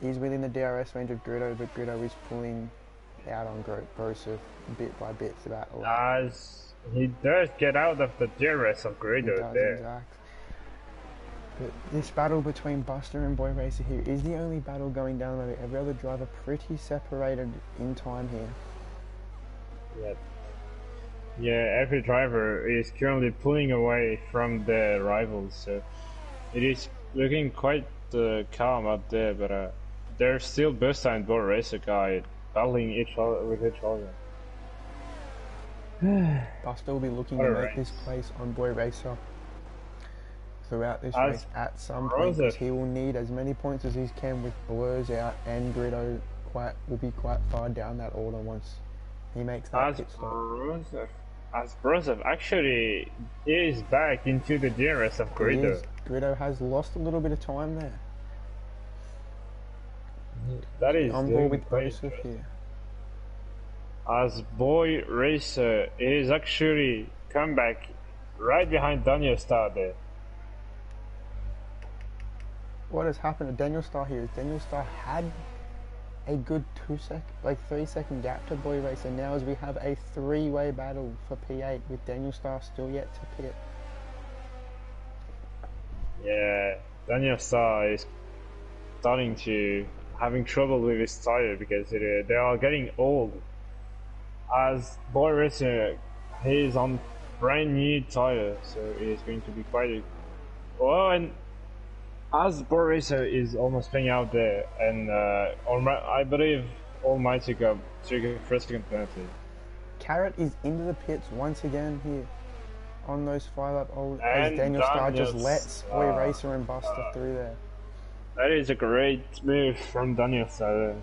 is within the DRS range of Grito, but Grito is pulling out on Broseph bit by bit about a lot. As he does get out of the DRS of Grado there. Exact. But this battle between Buster and Boy Racer here is the only battle going down the road. Every other driver pretty separated in time here. Yep. Yeah, every driver is currently pulling away from their rivals, so it is looking quite calm out there, but there's still Buster and Boy Racer guy battling with each other. Buster will be looking to make this place on Boy Racer throughout this race at some point, because he will need as many points as he can with Blurs out, and Grito will be quite far down that order once he makes that pit stop. As Broseph actually is back into the DRS of Grito. Grito has lost a little bit of time there. That is on board with Broseph here. As Boy Racer is actually come back right behind Daniel Starr there. What has happened to Daniel Starr here is Daniel Starr had a good 3 second gap to Boy Racer. Now as we have a 3-way battle for P8 with Daniel Starr still yet to pit. Yeah, Daniel Starr is starting to having trouble with his tire because they are getting old. As Boy Racer, he is on brand new tire, so it is going to be quite and as Boy Racer is almost playing out there, and I believe Almighty Cup took a first second penalty. Carrot is into the pits once again here on those 5-lap old as And Daniel Starr just Daniel lets Boy Starr. Racer and Buster through there. That is a great move from Daniel Starr.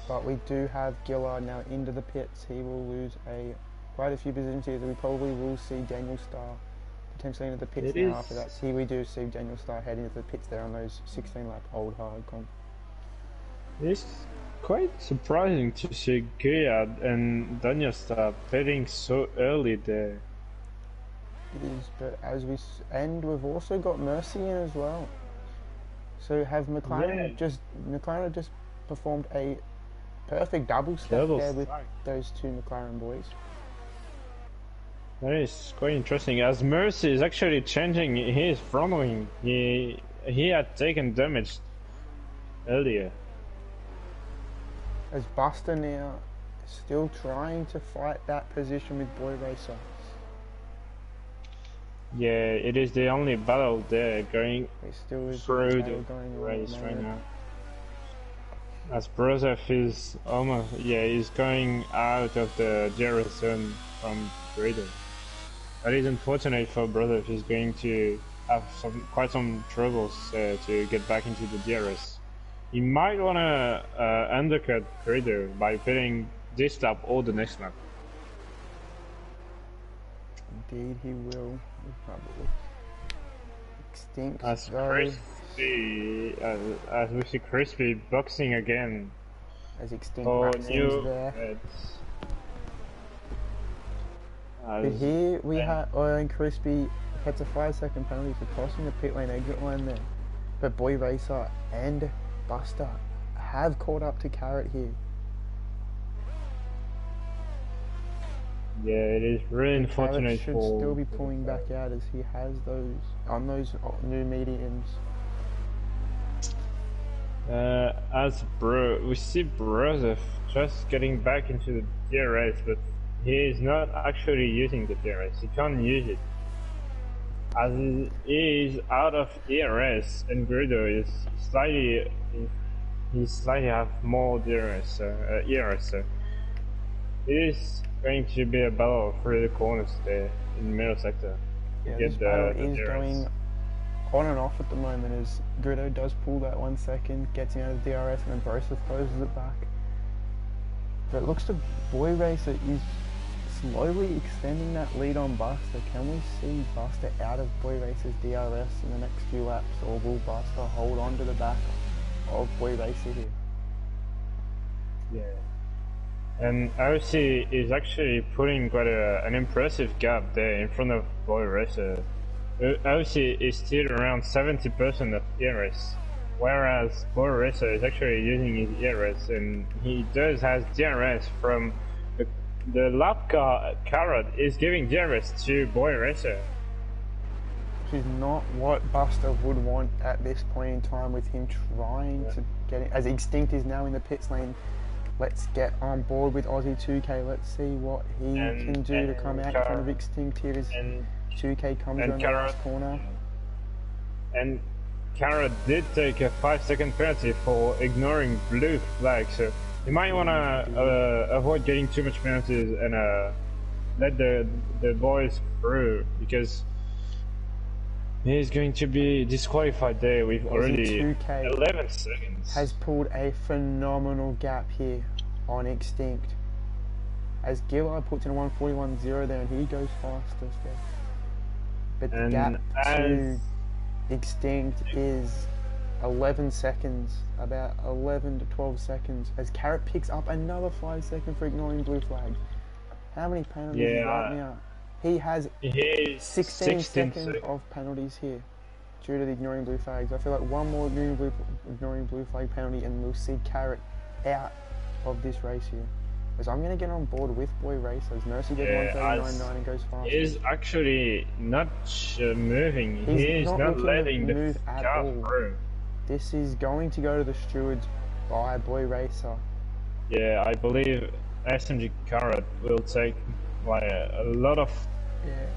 But we do have Gillard now into the pits. He will lose quite a few positions here. We probably will see Daniel Starr potentially into the pits now after that. Here we do see Daniel Starr head into the pits there on those 16-lap old hard comp. It's quite surprising to see Gillard and Daniel Starr pitting so early there. It is, but and we've also got Mercy in as well. So have McLaren McLaren just performed a perfect double stack there with those two McLaren boys. That is quite interesting, as Mercy is actually changing his front wing. He had taken damage earlier. As Buster now still trying to fight that position with Boy Racer. Yeah, it is the only battle there going through the race right now. As Brozov is almost, he's going out of the DRS zone from Grado. That is unfortunate for Brozov. He's going to have quite some troubles to get back into the DRS. He might want to undercut Grado by pitting this lap or the next lap. Indeed, he will. Probably. Extinct. As we see Crispy boxing again. As Extinct there. But here we have and Crispy gets a 5-second penalty for crossing the pit lane exit line there. But Boy Racer and Buster have caught up to Carrot here. Yeah, it is really unfortunate. Should still be pulling back out as he has those on those new mediums. We see Brozov just getting back into the DRS, but he is not actually using the DRS. He can't use it, as he is out of ERS, and Grado is slightly have more DRS, ERS. So it is going to be a battle through the corners there in the middle sector. Yeah, this battle is going on and off at the moment as Grado does pull that 1 second, gets him out of the DRS, and then Broseph closes it back. But it looks to Boy Racer is slowly extending that lead on Buster. Can we see Buster out of Boy Racer's DRS in the next few laps, or will Buster hold on to the back of Boy Racer here? Yeah. And OC is actually putting quite an impressive gap there in front of Boy Racer. OC is still around 70% of ERS, whereas Boy Racer is actually using his ERS, and he does has DRS from the lap car. Carrot is giving DRS to Boy Racer. Which is not what Buster would want at this point in time, with him trying to get it. As Extinct is now in the pits lane, let's get on board with Aussie 2K. Let's see what he can do to come out in front of Extinct here as 2K comes around the last corner. And Carrot did take a 5-second penalty for ignoring blue flag, so you might want to avoid getting too much penalties and let the boys through, because he's going to be disqualified there with already 11 seconds. Has pulled a phenomenal gap here on Extinct. As Gillard puts in a 141.0 there, and he goes fastest there. But the gap to Extinct is 11 seconds, about 11 to 12 seconds, as Carrot picks up another 5 seconds for ignoring blue flag. How many penalties right now? He has 16 seconds of penalties here due to the ignoring blue flags. I feel like one more ignoring blue flag penalty and we'll see Carrot out of this race here. Because I'm going to get on board with Boy Racer as Mercy gets 139.9 and goes fast. He is actually not moving. He is not letting the car through. This is going to go to the stewards by Boy Racer. Yeah, I believe SMG Carrot will take like a lot of,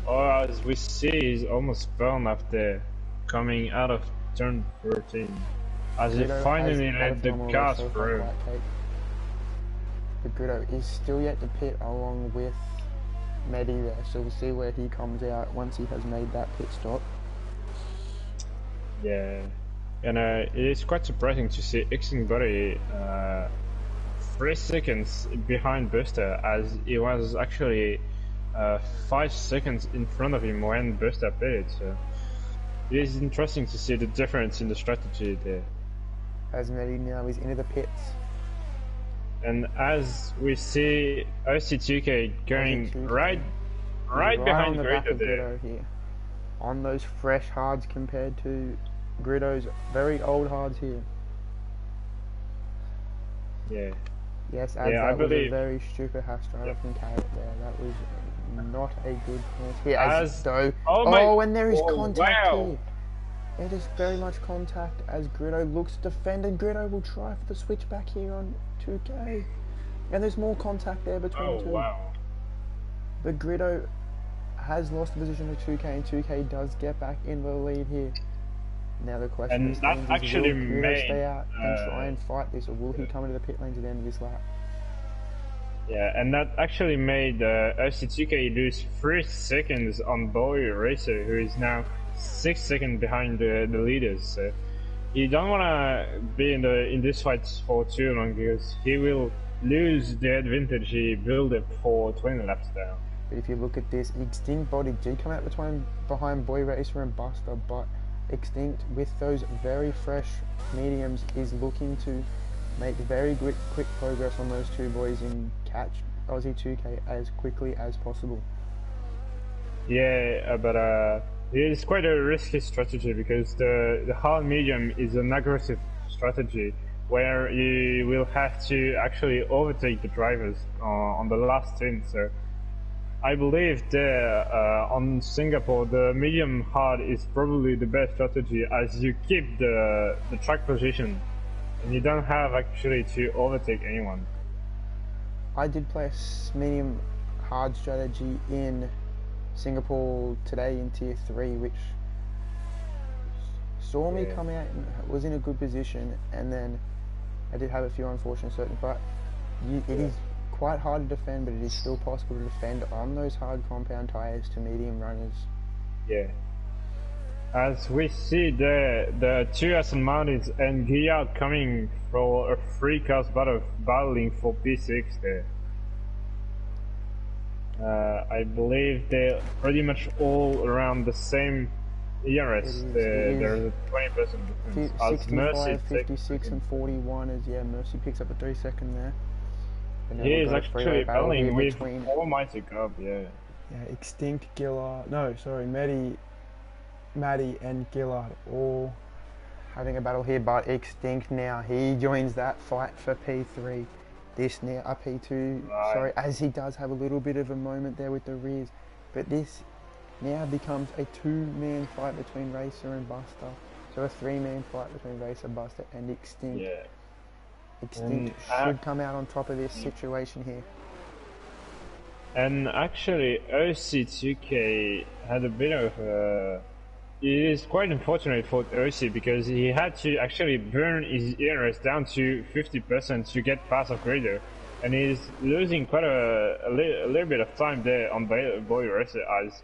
or as we see, is almost burned after coming out of turn 13, as he finally let the cars through. But Gritto is still yet to pit along with Medi there, so we'll see where he comes out once he has made that pit stop. Yeah, and it is quite surprising to see Ixing Body 3 seconds behind Buster, as he was actually 5 seconds in front of him when Buster pitted. So it is interesting to see the difference in the strategy there. As Medi now is into the pits. And as we see OC2K going right behind on the back Gritto of there. Gritto here. On those fresh hards compared to Gritto's very old hards here. Yeah. Yes, I was a believe. very stupid half strider from Carrot there. That was not a good chance here. And there is contact here. It is very much contact as Gritto looks to defend, and Gritto will try for the switch back here on 2K. And there's more contact there between the two. Wow. But Gritto has lost the position to 2K, and 2K does get back in the lead here. Now the question is, will Gritto stay out and try and fight this, or will he come into the pit lanes at the end of this lap? Yeah, and that actually made OC2K lose 3 seconds on Boy Racer, who is now 6 seconds behind the leaders. So you don't want to be in this fight for too long, because he will lose the advantage he built up for 20 laps down. But if you look at this, Extinct Body did come out behind Boy Racer and Buster, but Extinct, with those very fresh mediums, is looking to make very quick progress on those two boys and catch Aussie 2K as quickly as possible. Yeah, but it's quite a risky strategy, because the hard medium is an aggressive strategy where you will have to actually overtake the drivers on the last stint. So I believe there on Singapore, the medium hard is probably the best strategy, as you keep the track position and you don't have actually to overtake anyone. I did play a medium hard strategy in Singapore today in Tier 3, which saw me come out and was in a good position, and then I did have a few unfortunate certain, but it is quite hard to defend, but it is still possible to defend on those hard compound tyres to medium runners. Yeah. As we see the two Aston Martins and Guyard coming for a free cars battling for P6 there. I believe they're pretty much all around the same ERS. There's a 20% difference. 65, 56 and 41 is, Mercy picks up a 3-second there. He is actually battling with Almighty Cub, Yeah, Extinct, Gillard, Maddie and Gillard all having a battle here, but Extinct now, he joins that fight for P3. This now, P2, as he does have a little bit of a moment there with the rears, but this now becomes a 2-man fight between Racer and Buster. So a 3-man fight between Racer, Buster and Extinct. Yeah. Extinct should come out on top of this situation here. And actually, OC2K had a bit of it is quite unfortunate for OC, because he had to actually burn his ERS down to 50% to get past of Grader, and he's losing quite a little bit of time there on Boy Racer, as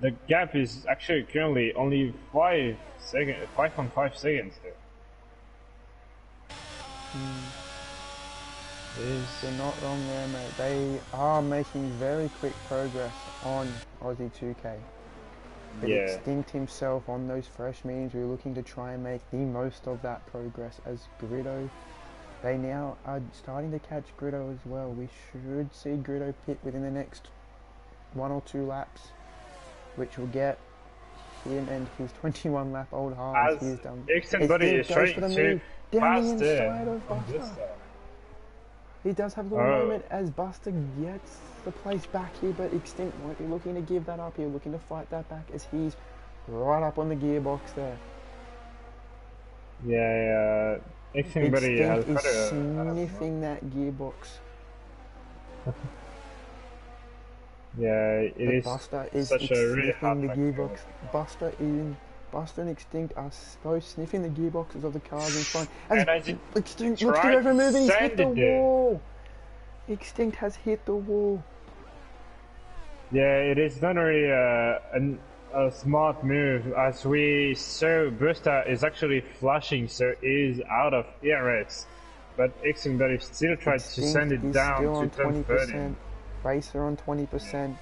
the gap is actually currently only 5.5 seconds there. They're not wrong there, mate. They are making very quick progress on Aussie 2K. But Extinct himself on those fresh mediums, we're looking to try and make the most of that progress as Gritto. They now are starting to catch Gritto as well. We should see Gritto pit within the next 1 or 2 laps, which will get him and his 21 lap old halves. As somebody is trying to pass there. He does have a little moment as Buster gets the place back here, but Extinct won't be looking to give that up here, looking to fight that back as he's right up on the gearbox there. Extinct is sniffing that gearbox. Buster is such a really hard the gearbox. Buster and Extinct are both sniffing the gearboxes of the cars in front. As Extinct looks to go for a move and he's hit the wall. Extinct has hit the wall. Yeah, it is not really a smart move, as we saw Busta is actually flashing, so he is out of ERS. But Extinct still tried to send Extinct it is down still to on turn 13. 20%. Racer on 20%.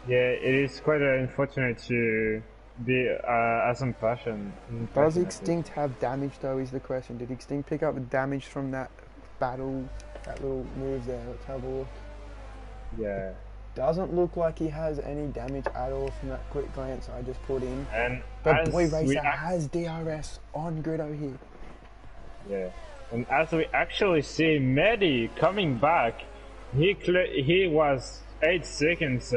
Yeah, it is quite unfortunate to be as impassioned Does at this. Extinct have damage though is the question. Did Extinct pick up damage from that battle, that little move there? Let's have a look. Yeah. Doesn't look like he has any damage at all from that quick glance I just put in. And But as Boy we Racer has DRS on Griddo here. Yeah, and as we actually see Mehdi coming back, he was 8 seconds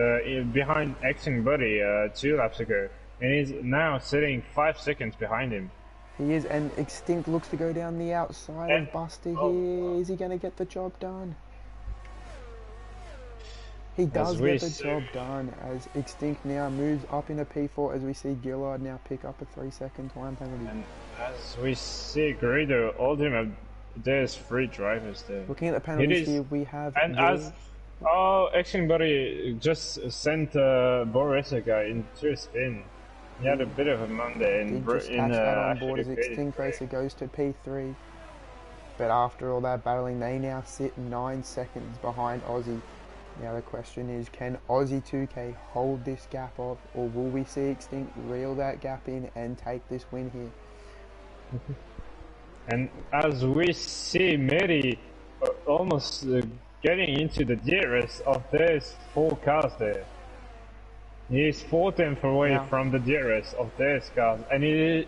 behind Exing Buddy 2 laps ago, and he's now sitting 5 seconds behind him. He is, and Extinct looks to go down the outside of Buster here. Is he going to get the job done? He does get the job done as Extinct now moves up into P4 as we see Gillard now pick up a 3-second time penalty. And as we see Griddo, ultimate, there's 3 drivers there. Looking at the penalties here, we have... And Exing Buddy just sent Boris guy into a spin. He had a bit of a Monday did just catch that on board as Extinct Racer goes to P3. But after all that battling, they now sit 9 seconds behind Aussie. Now the question is, can Aussie 2K hold this gap off, or will we see Extinct reel that gap in and take this win here? And as we see Mehdi almost getting into the DRS of these 4 cars there. He is 4 tenths away from the DRS of these cars, and he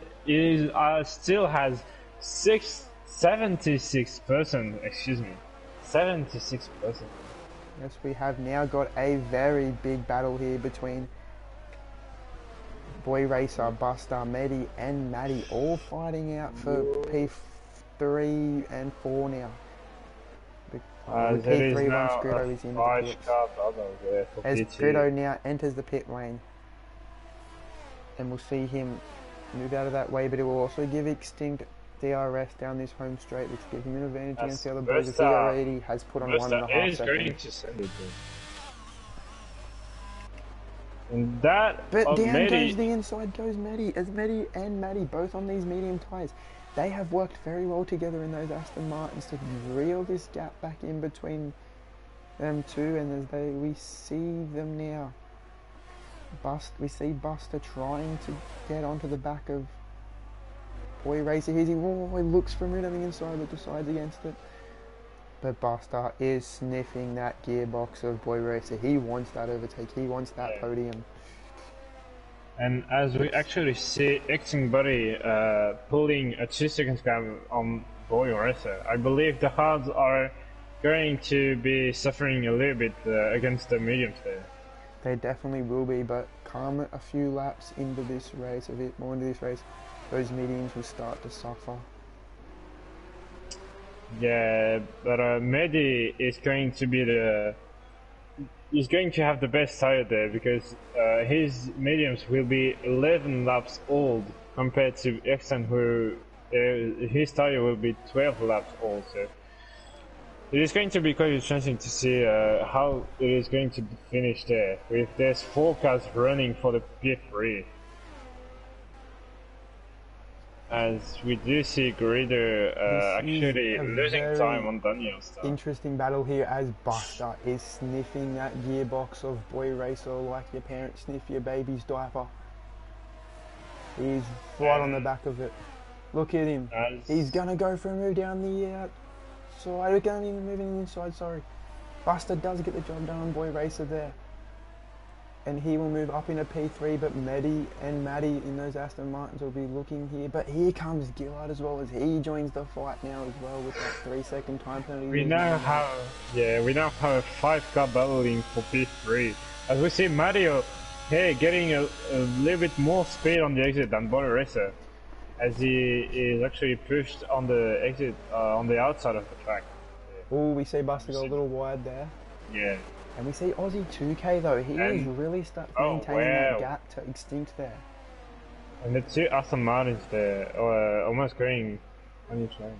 still has 76%, excuse me, 76%. Yes, we have now got a very big battle here between Boy Racer, Buster, Mehdi and Maddie, all fighting out for P3 and 4 now. P3 once Griddo is in the pits. As Griddo now enters the pit lane. And we'll see him move out of that way, but it will also give Extinct DRS down this home straight, which gives him an advantage against the other boys, as he already has put on 1.5 seconds. And that but down goes the inside goes Maddie, as Maddie and Maddie both on these medium tyres. They have worked very well together in those Aston Martins to reel this gap back in between them two, and as we see them now. We see Buster trying to get onto the back of Boy Racer. He looks for it on the inside but decides against it. But Buster is sniffing that gearbox of Boy Racer. He wants that overtake. He wants that podium. And as we actually see Exing Buddy pulling a 2-second gap on Boy Racer, I believe the hards are going to be suffering a little bit against the mediums there. They definitely will be, but come a few laps into this race, a bit more into this race, those mediums will start to suffer. Yeah, but Mehdi is going to be he's going to have the best tire there, because his mediums will be 11 laps old compared to Exxon, who his tire will be 12 laps old. So it is going to be quite interesting to see how it is going to finish there, with there's 4 cars running for the P3. As we do see Griddo actually losing time on Daniel's stuff. Interesting battle here as Buster is sniffing that gearbox of Boy Racer like your parents sniff your baby's diaper. He's right on the back of it. Look at him. He's gonna go for a move down the outside. We're going even moving inside, sorry. Buster does get the job done on Boy Racer there. And he will move up into P3, but Mehdi and Maddie in those Aston Martins will be looking here. But here comes Gillard as well, as he joins the fight now as well with that 3-second time penalty. We now have a 5-car battling for P3. As we see Mario getting a little bit more speed on the exit than Boy Racer, as he is actually pushed on the exit on the outside of the track. Oh, we see Buster go a little wide there. Yeah. And we see Aussie 2K though, he is really maintaining that gap to Extinct there. And the 2 Aston Martins there, almost going on each lane.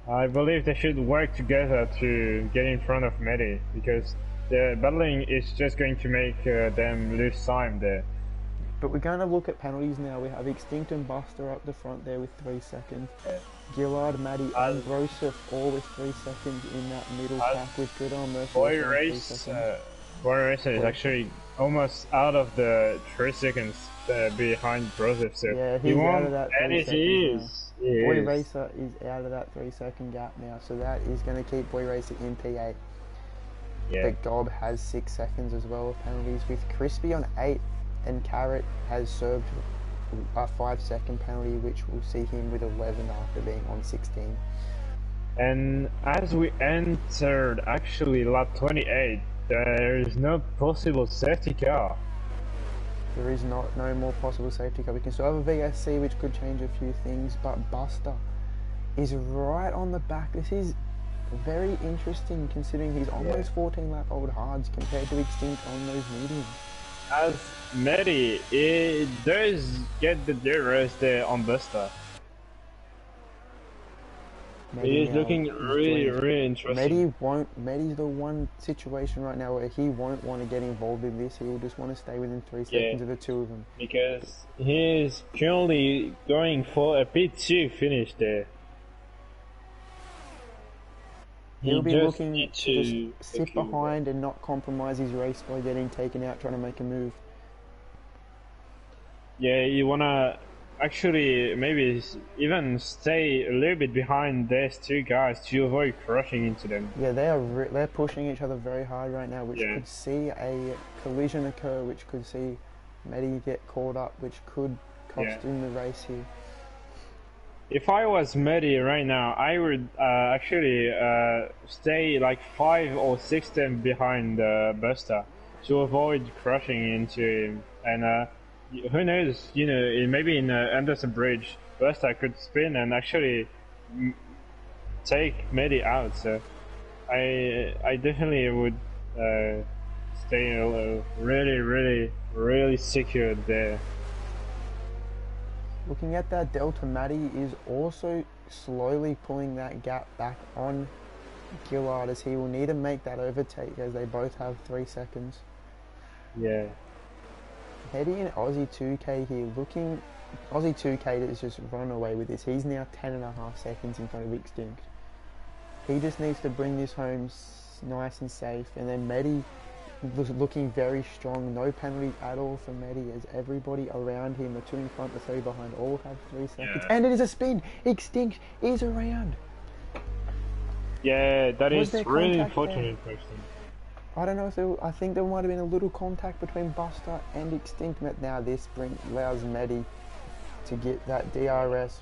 I believe they should work together to get in front of Medi because the battling is just going to make them lose time there. But we're going to look at penalties now. We have Extinct and Buster up the front there with 3 seconds. Gillard, Maddie and Broseph all with 3 seconds in that middle pack with Good on Mercy. Boy Racer is actually almost out of the 3 seconds behind Broseph, so yeah, he's out of that 3 seconds now. Boy is. Racer is out of that 3 second gap now, so that is going to keep Boy Racer in P8. Yeah. But Gob has 6 seconds as well of penalties with Crispy on 8, and Carrot has served a 5 second penalty, which will see him with 11 after being on 16. And as we entered actually lap 28, there is no possible safety car. There is no more possible safety car. We can still have a VSC, which could change a few things, but Buster is right on the back. This is very interesting considering he's on those 14 lap old hards compared to Extinct on those mediums. As Medi, it does get the DRS there on Buster. He is looking really interesting. Medi's the one situation right now where he won't want to get involved in this. He will just want to stay within 3 seconds of the two of them. Because he is currently going for a P2 finish there. He'll be looking to just sit behind and not compromise his race by getting taken out trying to make a move. Yeah, you wanna actually maybe even stay a little bit behind these two guys to avoid crashing into them. Yeah, they're pushing each other very hard right now, which could see a collision occur, which could see Medi get caught up, which could cost him the race here. If I was Medi right now, I would actually stay like 5 or 6 steps behind Buster to avoid crashing into him. And who knows, you know, maybe in Anderson Bridge, Buster could spin and actually take Medi out. So I definitely would stay really secure there. Looking at that delta, Matty is also slowly pulling that gap back on Gillard as he will need to make that overtake as they both have 3 seconds. Yeah. Medi and Aussie 2K here looking... Aussie 2K has just run away with this. He's now 10.5 seconds in front of Extinct. He just needs to bring this home nice and safe, and then Medi was looking very strong. No penalties at all for Medi as everybody around him, the 2 in front, the 3 behind, all have 3 seconds. And it is a spin. Extinct is around. Yeah, that is really unfortunate. I don't know if I think there might have been a little contact between Buster and Extinct. Now this allows Medi to get that DRS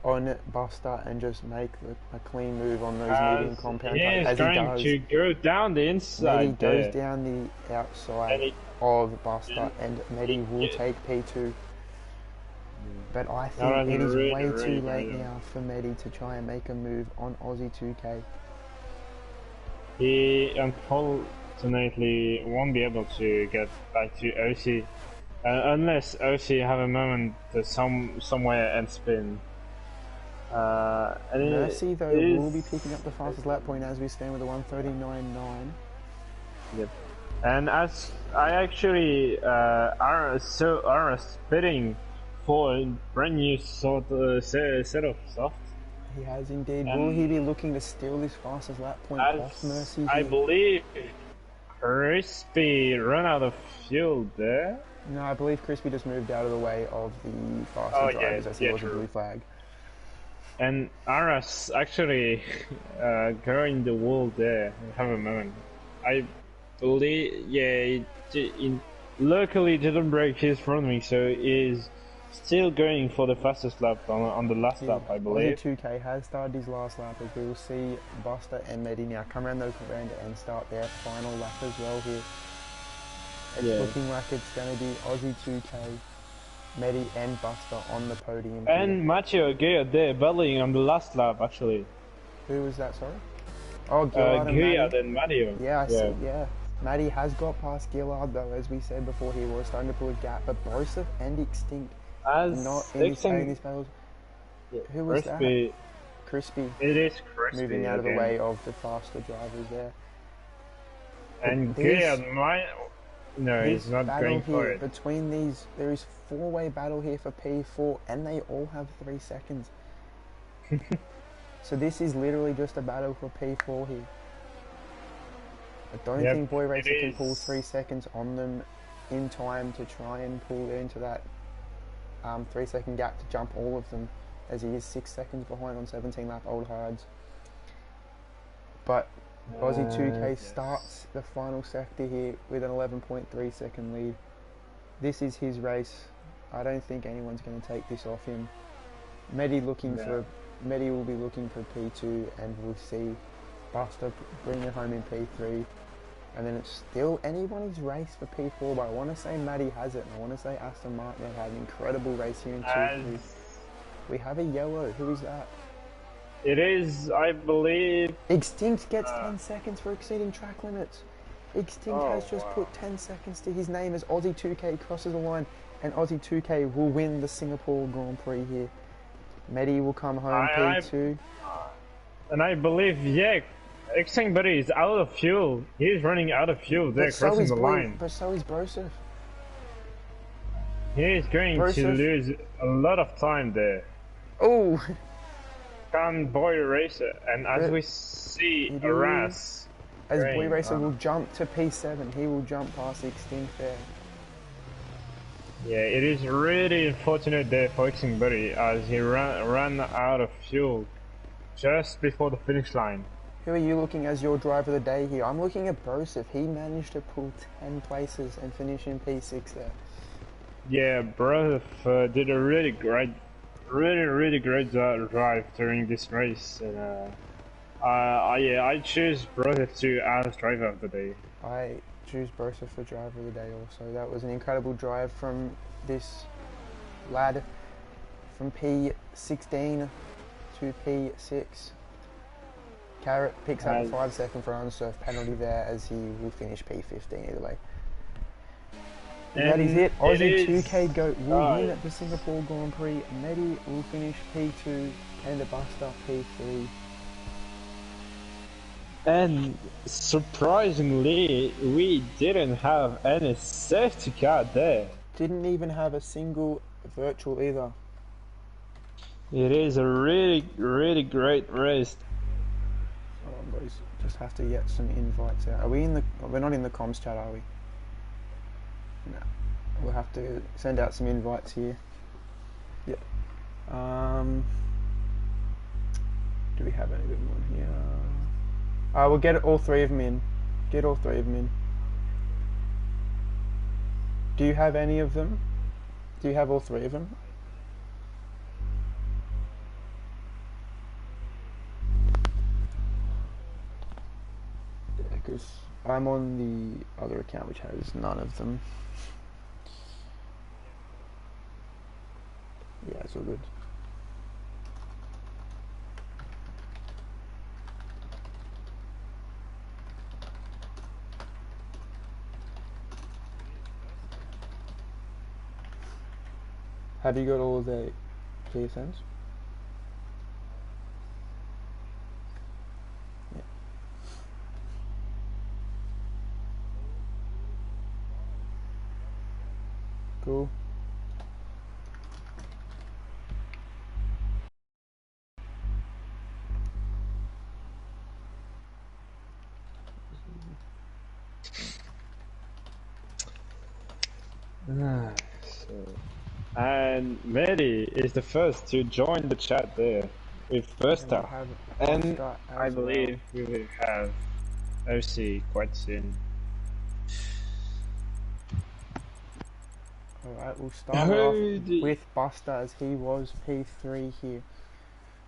on Buster and just make a clean move on those medium compound as he does. To go down the inside. Medi goes down the outside of Buster and Medi will take P2. But I think it is way too late now for Medi to try and make a move on Aussie 2K. He unfortunately won't be able to get back to OC unless OC have a moment somewhere and spin. Mercy though will be picking up the fastest lap point as we stand with a 1:39.9. Yep. And as I actually are spitting for a brand new set of softs. He has indeed. Will he be looking to steal this fastest lap point off Mercy here? I believe Crispy ran out of fuel there. No, I believe Crispy just moved out of the way of the faster drivers as he was a blue flag. And Aras actually going the wall there. Have a moment. I believe, luckily didn't break his front wing, so is still going for the fastest lap on the last lap, I believe. 2K has started his last lap as we will see Buster and Medi now come around those around and start their final lap as well here. It's looking like it's going to be Aussie 2K, Medi and Buster on the podium. And Matteo Gillard there battling on the last lap actually. Who was that, sorry? Oh, Gillard and Matteo. Yeah, I see, Medi has got past Gillard though, as we said before, he was starting to pull a gap, but Broseph and Extinct as not indicating this battles. Who was that? Crispy It is moving crispy out of the again. way of the faster drivers there. But And Guyard might... No, he's this not battle going for here it. between these, there is four-way battle here for P4, and they all have 3 seconds. So this is literally just a battle for P4 here. I don't think Boy Racer can pull 3 seconds on them in time to try and pull into that 3-second gap to jump all of them, as he is 6 seconds behind on 17 lap old hards. But Aussie 2K starts the final sector here with an 11.3 second lead. This is his race. I don't think anyone's going to take this off him. Medi will be looking for P2, and we'll see Buster bring it home in P3. And then it's still anybody's race for P4, but I want to say Maddie has it, and I want to say Aston Martin had an incredible race here in 2-3. We have a yellow. Who is that? It is, I believe... Extinct gets 10 seconds for exceeding track limits. Extinct has just put 10 seconds to his name as Aussie 2K crosses the line, and Aussie 2K will win the Singapore Grand Prix here. Medi will come home P2. And I believe, yeah, Extinct Buddy is out of fuel. He's running out of fuel there, crossing the line. But so is Broseph. He is going to lose a lot of time there. Oh! Can Boy Racer, and as we see, Ras. As Boy Racer will jump to P7, he will jump past Extinct there. Yeah, it is really unfortunate there for Extinct Buddy as he ran out of fuel just before the finish line. Who are you looking as your driver of the day here? I'm looking at Broseph. He managed to pull 10 places and finish in P6 there. Yeah, Broseph did a really great drive during this race, and I choose Broseph to as driver of the day. I choose Broseph for driver of the day also. That was an incredible drive from this lad from P16 to P6. Carrot picks up a 5-second for unsurf penalty there, as he will finish P15 either way. And that is it. Aussie 2K will win at the Singapore Grand Prix. Medi will finish P2 and the Buster P3. And surprisingly, we didn't have any safety car there. Didn't even have a single virtual either. It is a really great race. Hold on, boys. Just have to get some invites out. Are we in the? We're not in the comms chat, are we? No. We'll have to send out some invites here. Yep. Do we have any good one here? We'll get all 3 of them in. Get all 3 of them in. Do you have any of them? Do you have all 3 of them? Yeah, because I'm on the other account which has none of them. Yeah, it's all good. Have you got all of the PSNs? Yeah. Cool. And Medi is the first to join the chat there with first up, and I believe we will have OC quite soon. Alright, we'll start off with Buster, as he was P3 here.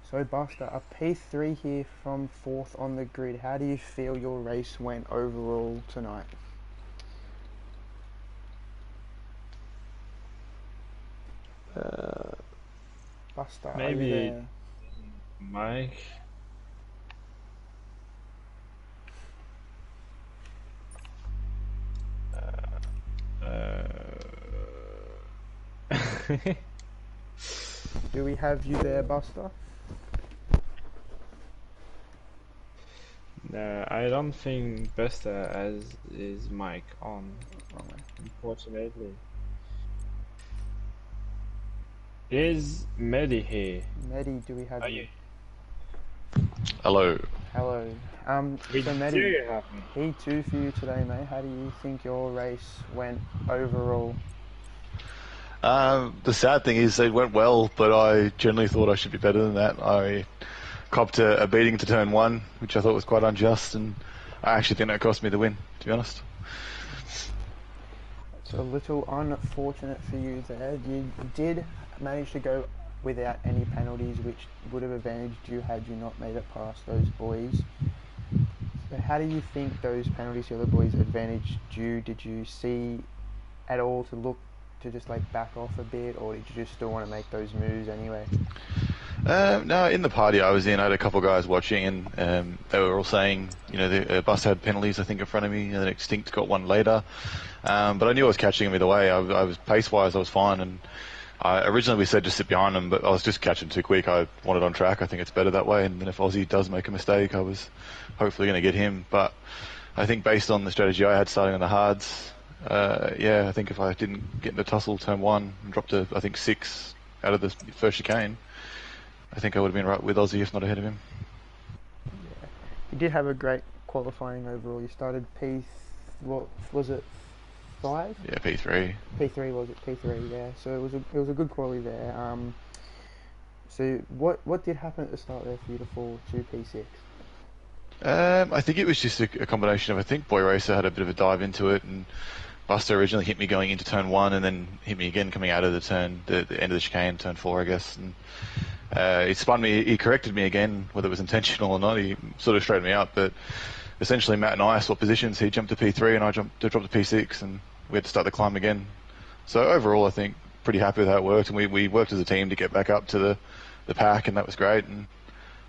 So Buster, a P3 here from 4th on the grid. How do you feel your race went overall tonight? Buster, maybe Mike. Do we have you there, Buster? I don't think Buster has his mic on, Wrong way. unfortunately. Is Mehdi here? Mehdi, do we have Are you? you? Hello. Hello. We So do Mehdi, have me. P2 for you today, mate. How do you think your race went overall? The sad thing is it went well, but I generally thought I should be better than that. I copped a beating to turn one, which I thought was quite unjust, and I actually think that cost me the win, to be honest. It's a little unfortunate for you there. You did manage to go without any penalties, which would have advantaged you had you not made it past those boys. So how do you think those penalties the other boys advantaged you? Did you see at all to look to just like back off a bit, or did you just still want to make those moves anyway? No, in the party I was in, I had a couple of guys watching, and they were all saying, the bus had penalties, I think, in front of me, and then Extinct got one later. But I knew I was catching him either way. I was pace-wise, I was fine, and originally we said just sit behind him, but I was just catching too quick. I wanted on track. I think it's better that way, and then if Aussie does make a mistake, I was hopefully going to get him. But I think based on the strategy I had starting on the hards, I think if I didn't get in the tussle turn one and dropped to, I think, 6 out of the first chicane, I think I would have been right with Aussie, if not ahead of him. Yeah, you did have a great qualifying overall. You started what was it, 5? Yeah, P3. P3 was it? P3, yeah. So it was a good quality there. So what did happen at the start there for you to fall to P6? I think it was just a combination of, I think Boy Racer had a bit of a dive into it, and Buster originally hit me going into turn 1 and then hit me again coming out of the end of the chicane, turn 4, I guess. And it spun me, he corrected me again, whether it was intentional or not. He sort of straightened me up, but essentially Matt and I swapped positions. He jumped to P3 and I dropped to P6, and we had to start the climb again. So overall, I think pretty happy with how it worked, and we worked as a team to get back up to the pack, and that was great. And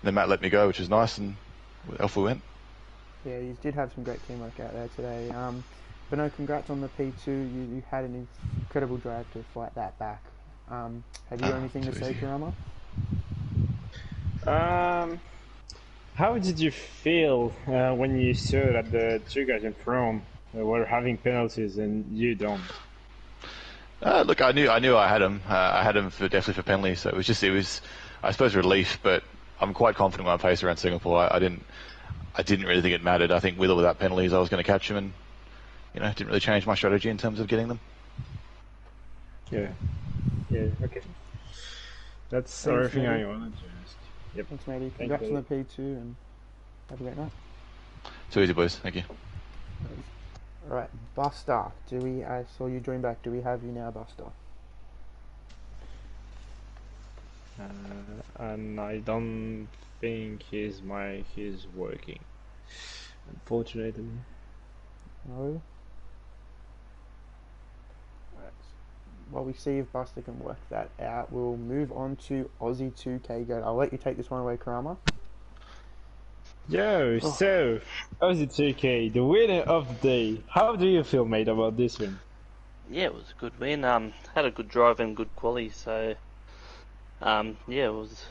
then Matt let me go, which was nice, and off we went. Yeah, you did have some great teamwork out there today. But no, congrats on the P2. You had an incredible drive to fight that back. Have you got anything to say, Karama? How did you feel when you saw that the 2 guys in front were having penalties and you don't? Look, I knew I had him. I had him definitely for penalties. So it was, I suppose, relief. But I'm quite confident with my pace around Singapore. I didn't really think it mattered. I think with or without penalties, I was going to catch him, and didn't really change my strategy in terms of getting them. Yeah. Okay. That's everything I wanted to ask. Yep. Thanks, matey. Congrats on the P2 and have a great night. Too easy, boys. Thank you. Alright, Buster. I saw you join back. Do we have you now, Buster? And I don't think his mic is working, unfortunately. No? Alright. While we see if Buster can work that out, we'll move on to Aussie 2K Go. I'll let you take this one away, Karama. So, Aussie 2K, the winner of the day. How do you feel, mate, about this win? Yeah, it was a good win. Had a good drive and good quality, so it was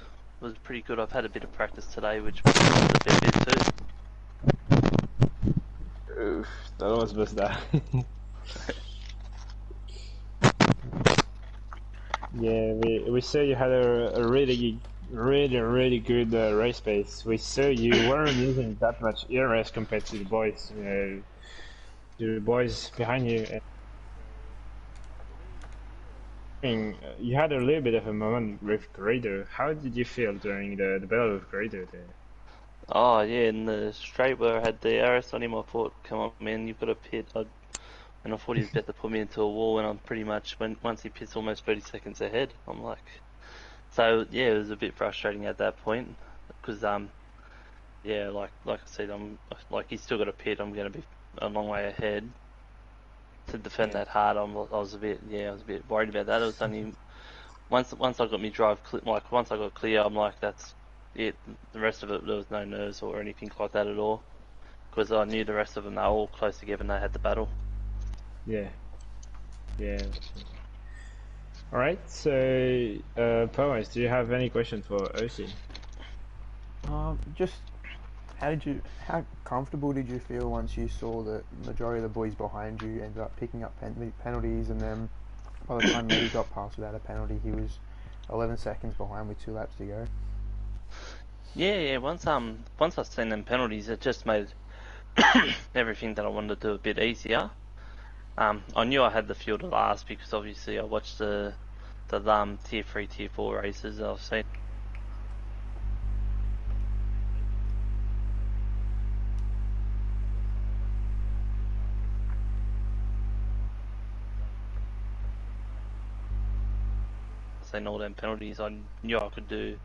pretty good. I've had a bit of practice today, which was a bit too. Oof, that was best that. Yeah, we saw you had a really good race pace. We saw you weren't using that much ERS compared to the boys. The boys behind you. You had a little bit of a moment with Grader. How did you feel during the battle with Grader there? Oh yeah, in the straight where I had the RS on him, I thought, come on man, you've got a pit. And I thought he was about to put me into a wall, and I'm pretty much, once he pits almost 30 seconds ahead, I'm like... So yeah, it was a bit frustrating at that point, because like I said, he's still got a pit, I'm going to be a long way ahead. To defend that hard, I was a bit worried about that. It was only once I got me drive once I got clear, I'm like, that's it. The rest of it, there was no nerves or anything like that at all, because I knew the rest of them, they were all close together and they had the battle. Yeah. Alright, so Powers, do you have any question for OC? Just How comfortable did you feel once you saw that majority of the boys behind you ended up picking up penalties, and then by the time Medi got past without a penalty, he was 11 seconds behind with 2 laps to go? Yeah. Once I seen them penalties, it just made everything that I wanted to do a bit easier. I knew I had the fuel to last because obviously I watched the tier 3, tier 4 races. I've seen all them penalties. I knew I could do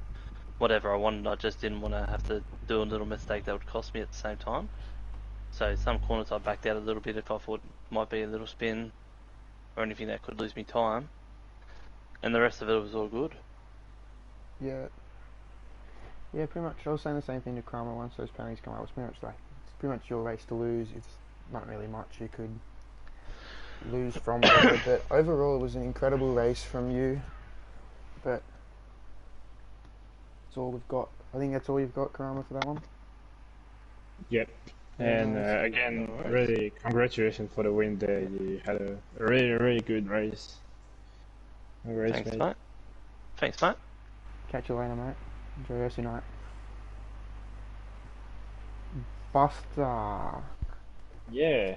whatever I wanted. I just didn't want to have to do a little mistake that would cost me at the same time. So some corners I backed out a little bit if I thought it might be a little spin or anything that could lose me time. And the rest of it was all good. Yeah. Yeah, pretty much. I was saying the same thing to Kramer once those penalties come out. It's pretty much like, it's pretty much your race to lose. It's not really much you could lose from there. But overall, it was an incredible race from you. But that's all we've got. I think that's all you've got, Karama, for that one. Yep. Yeah, And nice. again, No worries. really congratulations for the win there. You had a really good race. Thanks, mate. Thanks, mate. Catch you later, mate. Enjoy the rest of your night. Buster. Yeah.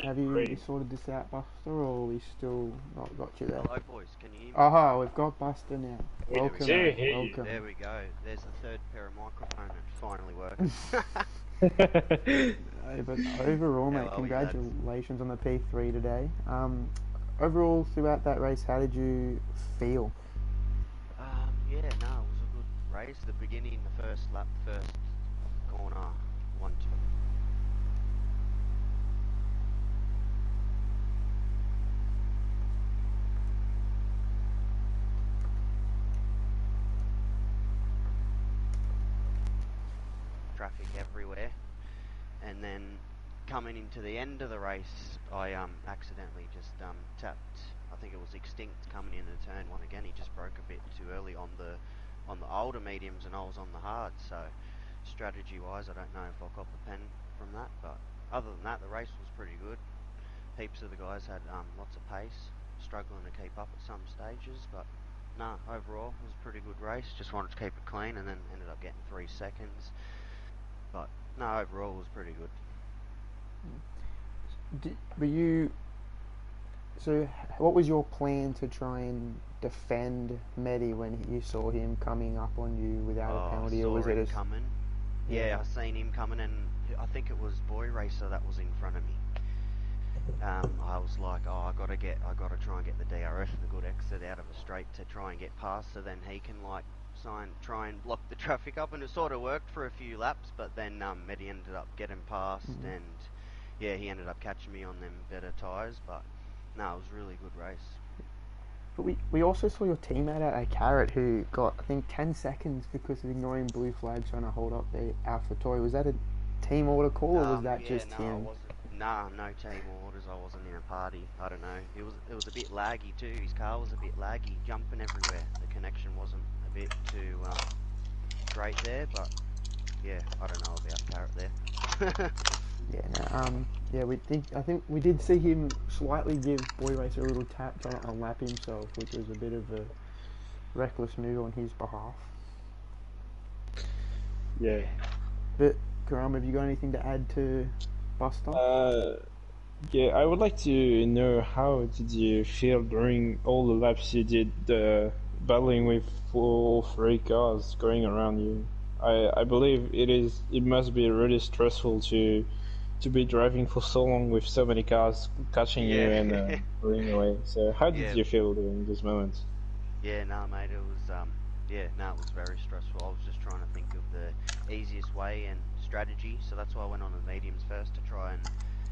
Have you sorted this out, Buster, or we still not got you there? Hello, boys. Can you hear me? Aha, we've got Buster now. We Welcome, do mate. hear you. Welcome. There we go. There's a third pair of microphone. It's finally working. But overall, How mate, are we, lads? congratulations on the P3 today. Overall, throughout that race, how did you feel? Yeah, no, it was a good race. The beginning, the first lap, first corner, 1-2. Traffic everywhere, and then coming into the end of the race, I accidentally just tapped. I think it was Extinct coming into turn 1 again. He just broke a bit too early on the older mediums, and I was on the hard. So strategy wise, I don't know if I got the pen from that, but other than that, the race was pretty good. Heaps of the guys had lots of pace, struggling to keep up at some stages, but no, overall it was a pretty good race. Just wanted to keep it clean, and then ended up getting 3 seconds. But no, overall it was pretty good. So what was your plan to try and defend Medi when you saw him coming up on you without a penalty, or was saw it him coming? Yeah, I seen him coming, and I think it was Boy Racer that was in front of me. I was like, I gotta try and get the DRS, the good exit out of a straight to try and get past, so then he can try and block the traffic up, and it sort of worked for a few laps, but then Medi ended up getting past, and yeah, he ended up catching me on them better tyres, but no, it was a really good race. But we also saw your teammate out at Carrot who got, I think, 10 seconds because of ignoring blue flags trying to hold up the AlphaTauri. Was that a team order call, or was that just him? Nah, no team orders. I wasn't in a party. I don't know. It was a bit laggy too. His car was a bit laggy, jumping everywhere. The connection wasn't a bit too great there, but yeah, I don't know about Carrot there. I think we did see him slightly give Boy Racer a little tap trying to unlap himself, which was a bit of a reckless move on his behalf. Yeah. But Karam, have you got anything to add to Buster? Yeah, I would like to know, how did you feel during all the laps you did, battling with all 3 cars going around you? I believe it must be really stressful to be driving for so long with so many cars catching you and running away. So how did you feel during those moments? Yeah, no, mate, it was it was very stressful. I was just trying to think of the easiest way and strategy, so that's why I went on the mediums first, to try and,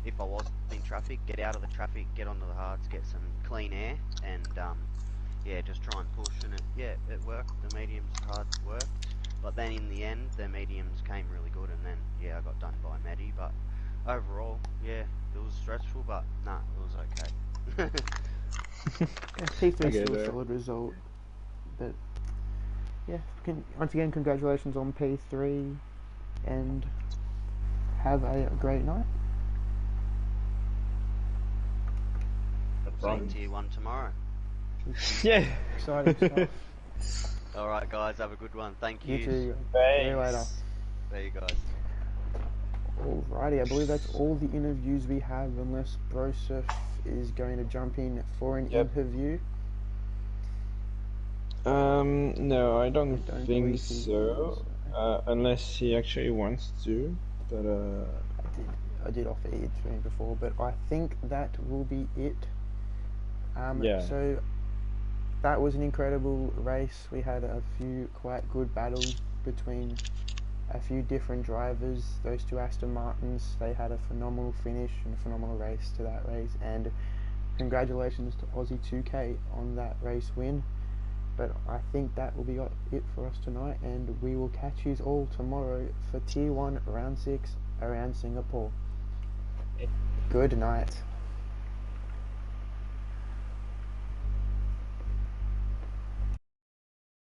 if I was in traffic, get out of the traffic, get onto the hards, get some clean air, and just try and push. And it worked. The mediums hards worked, but then in the end, the mediums came really good, and then I got done by Medi. But overall, it was stressful, but nah, it was okay. P3 is still a solid result, but yeah, once again, congratulations on P3. and have a great night. No See problem. Tier 1 tomorrow. Yeah. Exciting stuff. Alright, guys, have a good one. Thank You you. too. See you later. Thanks. See you guys. Alrighty, I believe that's all the interviews we have, unless Broseph is going to jump in for an Yep. interview. No, I don't I don't think believe he so. is. Unless he actually wants to. But I did offer it to him before, but I think that will be it. Yeah. So that was an incredible race. We had a few quite good battles between a few different drivers. Those two Aston Martins, they had a phenomenal finish and a phenomenal race to that race, and congratulations to Aussie 2K on that race win. But I think that will be it for us tonight, and we will catch you all tomorrow for Tier 1 Round 6 around Singapore. Good night.